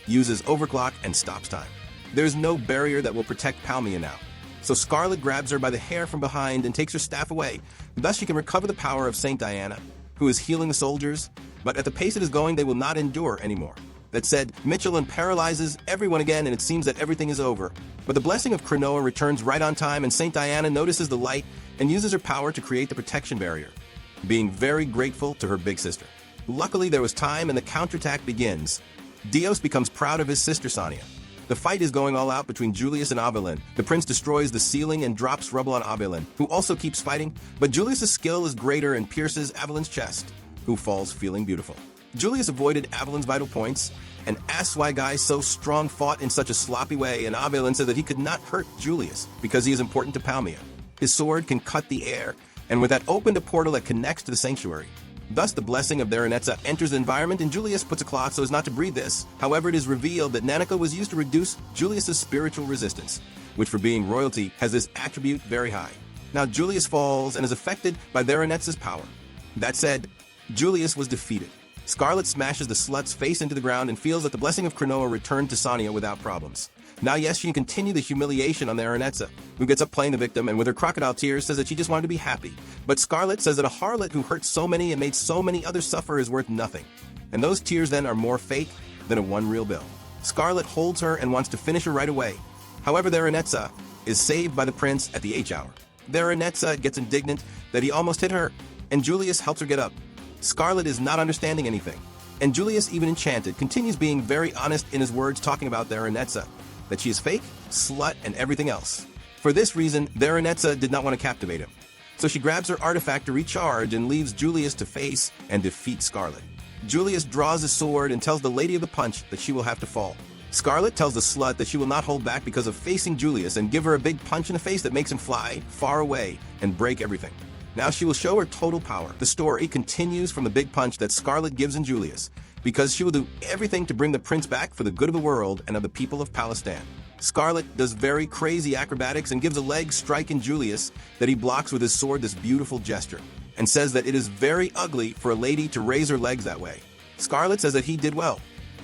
uses overclock and stops time. There is no barrier that will protect Palmia now, so Scarlet grabs her by the hair from behind and takes her staff away. Thus she can recover the power of Saint Diana, who is healing the soldiers, but at the pace it is going, they will not endure anymore. That said, Michelin paralyzes everyone again, and it seems that everything is over. But the blessing of Cronoa returns right on time, and Saint Diana notices the light and uses her power to create the protection barrier, being very grateful to her big sister. Luckily, there was time, and the counterattack begins. Dios becomes proud of his sister Sonia. The fight is going all out between Julius and Avelin. The prince destroys the ceiling and drops rubble on Avelin, who also keeps fighting, but Julius' skill is greater and pierces Avelin's chest, who falls feeling beautiful. Julius avoided Avelin's vital points and asks why guys so strong fought in such a sloppy way, and Avelin said that he could not hurt Julius because he is important to Palmia. His sword can cut the air, and with that opened a portal that connects to the sanctuary. Thus, the blessing of Aranetsa enters the environment, and Julius puts a cloth so as not to breathe this. However, it is revealed that Nanako was used to reduce Julius' spiritual resistance, which for being royalty has this attribute very high. Now, Julius falls and is affected by Aranetsa's power. That said, Julius was defeated. Scarlet smashes the slut's face into the ground and feels that the blessing of Cronoa returned to Sonia without problems. Now, yes, she can continue the humiliation on Aranetsa, who gets up playing the victim and with her crocodile tears says that she just wanted to be happy. But Scarlet says that a harlot who hurt so many and made so many others suffer is worth nothing. And those tears then are more fake than a one real bill. Scarlet holds her and wants to finish her right away. However, Aranetsa is saved by the prince at the H hour. Aranetsa gets indignant that he almost hit her, and Julius helps her get up. Scarlet is not understanding anything, and Julius, even enchanted, continues being very honest in his words, talking about Aranetsa, that she is fake, slut, and everything else. For this reason, Aranetsa did not want to captivate him, so she grabs her artifact to recharge and leaves Julius to face and defeat Scarlet. Julius draws his sword and tells the Lady of the Punch that she will have to fall. Scarlet tells the slut that she will not hold back because of facing Julius and give her a big punch in the face that makes him fly far away and break everything. Now she will show her total power. The story continues from the big punch that Scarlet gives in Julius, because she will do everything to bring the prince back for the good of the world and of the people of Palestine. Scarlet does very crazy acrobatics and gives a leg strike in Julius that he blocks with his sword, this beautiful gesture, and says that it is very ugly for a lady to raise her legs that way. Scarlet says that he did well,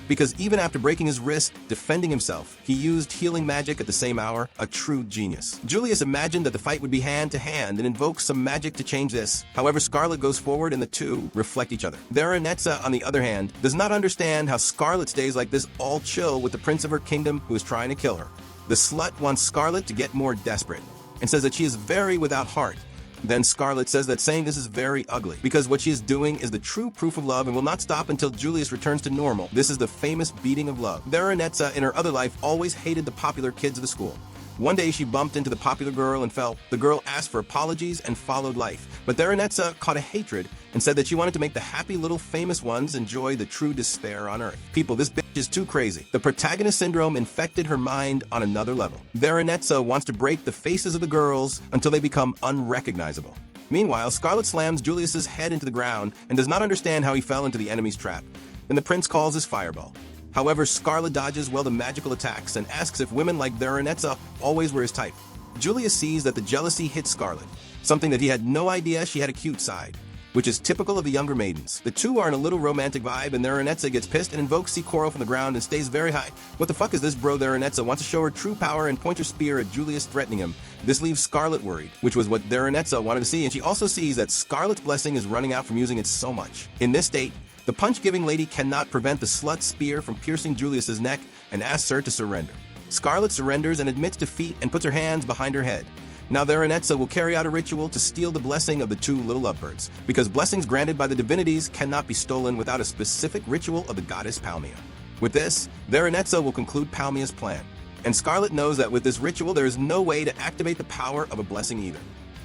because even after breaking his wrist, defending himself, he used healing magic at the same hour, a true genius. Julius imagined that the fight would be hand-to-hand and invokes some magic to change this. However, Scarlet goes forward and the two reflect each other. Veronezza, on the other hand, does not understand how Scarlet stays like this all chill with the prince of her kingdom who is trying to kill her. The slut wants Scarlet to get more desperate and says that she is very without heart. Then Scarlet says that saying this is very ugly, because what she is doing is the true proof of love and will not stop until Julius returns to normal. This is the famous beating of love. Veronezza, in her other life, always hated the popular kids of the school. One day she bumped into the popular girl and fell. The girl asked for apologies and followed life. But Veronezza caught a hatred and said that she wanted to make the happy little famous ones enjoy the true despair on earth. People, this bitch is too crazy. The protagonist syndrome infected her mind on another level. Veronezza wants to break the faces of the girls until they become unrecognizable. Meanwhile, Scarlet slams Julius's head into the ground and does not understand how he fell into the enemy's trap. Then the prince calls his fireball. However, Scarlet dodges well the magical attacks and asks if women like Veronezza always were his type. Julius sees that the jealousy hits Scarlet, something that he had no idea she had a cute side, which is typical of the younger maidens. The two are in a little romantic vibe and Veronezza gets pissed and invokes Sikoro from the ground and stays very high. What the fuck is this, bro? Veronezza wants to show her true power and point her spear at Julius, threatening him. This leaves Scarlet worried, which was what Veronezza wanted to see, and she also sees that Scarlet's blessing is running out from using it so much. In this state, the punch-giving lady cannot prevent the slut's spear from piercing Julius's neck and asks her to surrender. Scarlet surrenders and admits defeat and puts her hands behind her head. Now Veronezza will carry out a ritual to steal the blessing of the two little lovebirds, because blessings granted by the divinities cannot be stolen without a specific ritual of the goddess Palmia. With this, Veronezza will conclude Palmia's plan. And Scarlet knows that with this ritual there is no way to activate the power of a blessing either.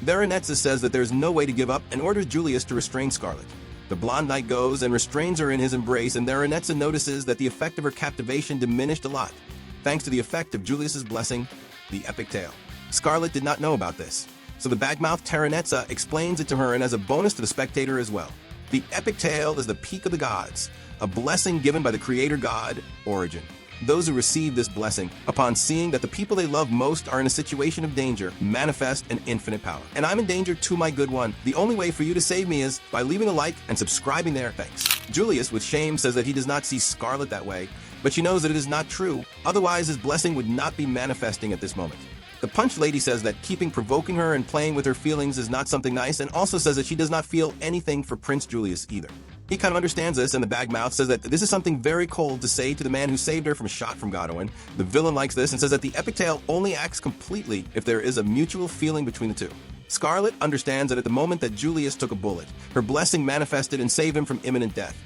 Veronezza says that there is no way to give up and orders Julius to restrain Scarlet. The blonde knight goes and restrains her in his embrace, and Veronezza notices that the effect of her captivation diminished a lot, thanks to the effect of Julius's blessing, the epic tale. Scarlet did not know about this, so the bagmouth Veronezza explains it to her and as a bonus to the spectator as well. The epic tale is the peak of the gods, a blessing given by the creator god, Origin. Those who receive this blessing, upon seeing that the people they love most are in a situation of danger, manifest an infinite power. And I'm in danger too, my good one. The only way for you to save me is by leaving a like and subscribing there. Thanks. Julius, with shame, says that he does not see Scarlet that way, but she knows that it is not true. Otherwise, his blessing would not be manifesting at this moment. The punch lady says that keeping provoking her and playing with her feelings is not something nice, and also says that she does not feel anything for Prince Julius either. He kind of understands this, and the bagmouth says that this is something very cold to say to the man who saved her from a shot from Godwin. The villain likes this and says that the epic tale only acts completely if there is a mutual feeling between the two. Scarlet understands that at the moment that Julius took a bullet, her blessing manifested and saved him from imminent death.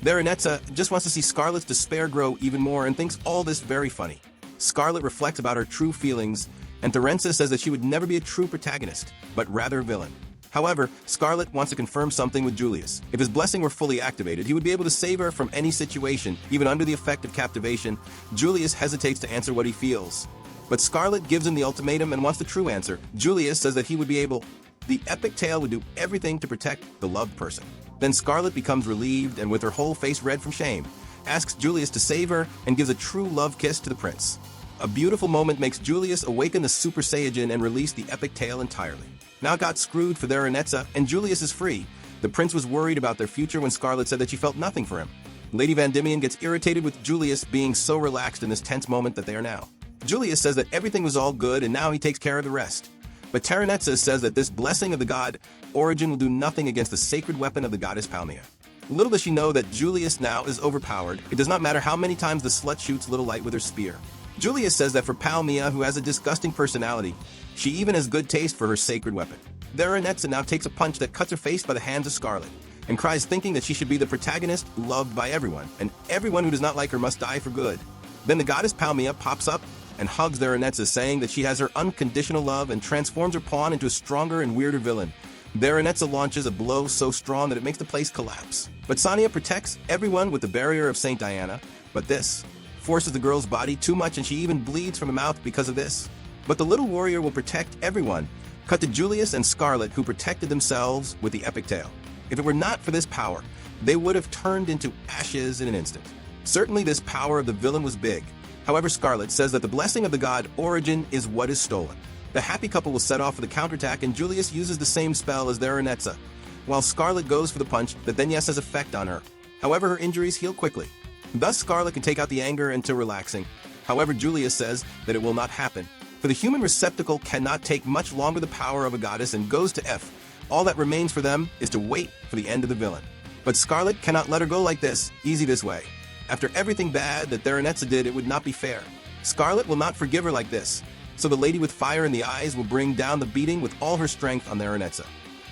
Veronezza just wants to see Scarlet's despair grow even more and thinks all this very funny. Scarlet reflects about her true feelings, and Terenza says that she would never be a true protagonist, but rather a villain. However, Scarlet wants to confirm something with Julius. If his blessing were fully activated, he would be able to save her from any situation, even under the effect of captivation. Julius hesitates to answer what he feels, but Scarlet gives him the ultimatum and wants the true answer. Julius says that he would be able. The epic tale would do everything to protect the loved person. Then Scarlet becomes relieved and with her whole face red from shame, asks Julius to save her and gives a true love kiss to the prince. A beautiful moment makes Julius awaken the Super Saiyan and release the epic tale entirely. Now it got screwed for Veronezza, and Julius is free. The prince was worried about their future when Scarlet said that she felt nothing for him. Lady Van Diemen gets irritated with Julius being so relaxed in this tense moment that they are now. Julius says that everything was all good and now he takes care of the rest. But Veronezza says that this blessing of the god Origin will do nothing against the sacred weapon of the goddess Palmia. Little does she know that Julius now is overpowered. It does not matter how many times the slut shoots Little Light with her spear. Julius says that for Palmia, who has a disgusting personality, she even has good taste for her sacred weapon. Veronezza now takes a punch that cuts her face by the hands of Scarlet, and cries thinking that she should be the protagonist loved by everyone, and everyone who does not like her must die for good. Then the goddess Palmia pops up and hugs Veronezza, saying that she has her unconditional love and transforms her pawn into a stronger and weirder villain. Veronezza launches a blow so strong that it makes the place collapse. But Sonia protects everyone with the barrier of Saint Diana, but this forces the girl's body too much and she even bleeds from the mouth because of this. But the little warrior will protect everyone. Cut to Julius and Scarlet, who protected themselves with the epic tale. If it were not for this power, they would have turned into ashes in an instant. Certainly this power of the villain was big. However, Scarlet says that the blessing of the god Origin is what is stolen. The happy couple will set off for the counterattack and Julius uses the same spell as their Aranetza, while Scarlet goes for the punch that then has effect on her. However, her injuries heal quickly. Thus, Scarlet can take out the anger into relaxing. However, Julius says that it will not happen, for the human receptacle cannot take much longer the power of a goddess and goes to F. All that remains for them is to wait for the end of the villain. But Scarlet cannot let her go like this, easy this way. After everything bad that Aranetza did, it would not be fair. Scarlet will not forgive her like this, so the lady with fire in the eyes will bring down the beating with all her strength on Aranetza.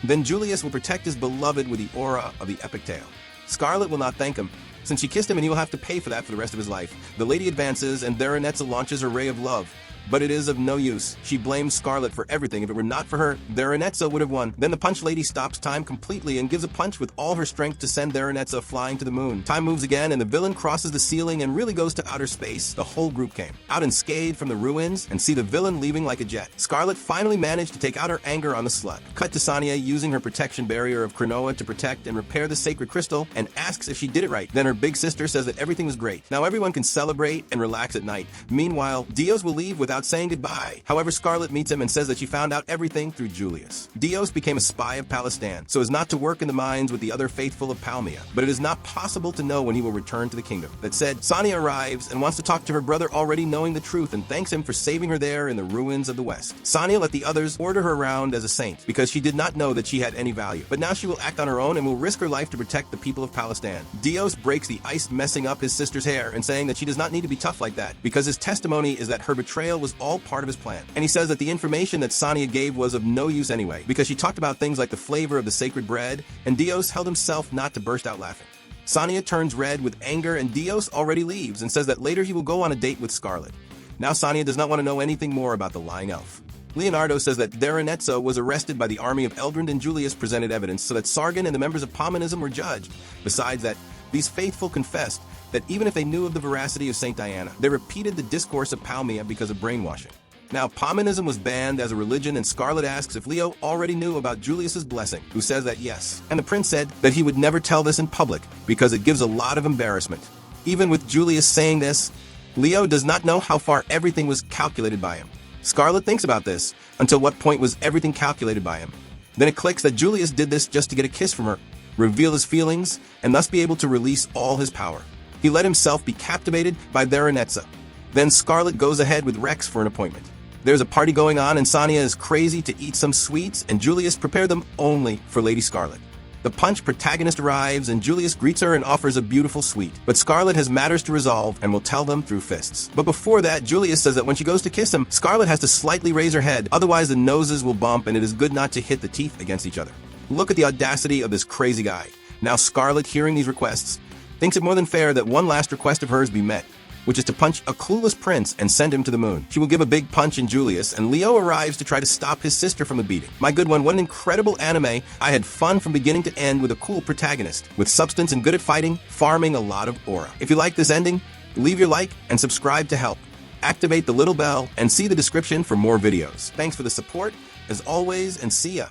Then Julius will protect his beloved with the aura of the epic tale. Scarlet will not thank him, since she kissed him and he will have to pay for that for the rest of his life. The lady advances and Aranetza launches her ray of love. But it is of no use. She blames Scarlet for everything. If it were not for her, Aranetza would have won. Then the punch lady stops time completely and gives a punch with all her strength to send Aranetza flying to the moon. Time moves again and the villain crosses the ceiling and really goes to outer space. The whole group came out unscathed from the ruins and see the villain leaving like a jet. Scarlet finally managed to take out her anger on the slut. Cut to Sonia using her protection barrier of Cronoa to protect and repair the sacred crystal and asks if she did it right. Then her big sister says that everything was great. Now everyone can celebrate and relax at night. Meanwhile, Dios will leave without saying goodbye. However, Scarlet meets him and says that she found out everything through Julius. Dios became a spy of Palestan, so as not to work in the mines with the other faithful of Palmia. But it is not possible to know when he will return to the kingdom. That said, Sonia arrives and wants to talk to her brother, already knowing the truth, and thanks him for saving her there in the ruins of the West. Sonia let the others order her around as a saint because she did not know that she had any value. But now she will act on her own and will risk her life to protect the people of Palestine. Dios breaks the ice, messing up his sister's hair and saying that she does not need to be tough like that because his testimony is that her betrayal was all part of his plan. And he says that the information that Sonia gave was of no use anyway because she talked about things like the flavor of the sacred bread, and Dios held himself not to burst out laughing. Sonia turns red with anger and Dios already leaves and says that later he will go on a date with Scarlet. Now Sonia does not want to know anything more about the lying elf. Leonardo says that Aranetza was arrested by the army of Eldrand and Julius presented evidence so that Sargon and the members of Pomanism were judged. Besides that, these faithful confessed that even if they knew of the veracity of Saint Diana, they repeated the discourse of Palmia because of brainwashing. Now, Pomanism was banned as a religion, and Scarlet asks if Leo already knew about Julius's blessing, who says that yes. And the prince said that he would never tell this in public because it gives a lot of embarrassment. Even with Julius saying this, Leo does not know how far everything was calculated by him. Scarlet thinks about this, until what point was everything calculated by him. Then it clicks that Julius did this just to get a kiss from her, reveal his feelings, and thus be able to release all his power. He let himself be captivated by Aranetza. Then Scarlet goes ahead with Rex for an appointment. There's a party going on and Sonia is crazy to eat some sweets and Julius prepared them only for Lady Scarlet. The punch protagonist arrives and Julius greets her and offers a beautiful sweet. But Scarlet has matters to resolve and will tell them through fists. But before that, Julius says that when she goes to kiss him, Scarlet has to slightly raise her head, otherwise the noses will bump and it is good not to hit the teeth against each other. Look at the audacity of this crazy guy. Now Scarlet, hearing these requests, thinks it more than fair that one last request of hers be met, which is to punch a clueless prince and send him to the moon. She will give a big punch in Julius, and Leo arrives to try to stop his sister from the beating. My good one, what an incredible anime. I had fun from beginning to end with a cool protagonist, with substance and good at fighting, farming a lot of aura. If you like this ending, leave your like and subscribe to help. Activate the little bell and see the description for more videos. Thanks for the support, as always, and see ya.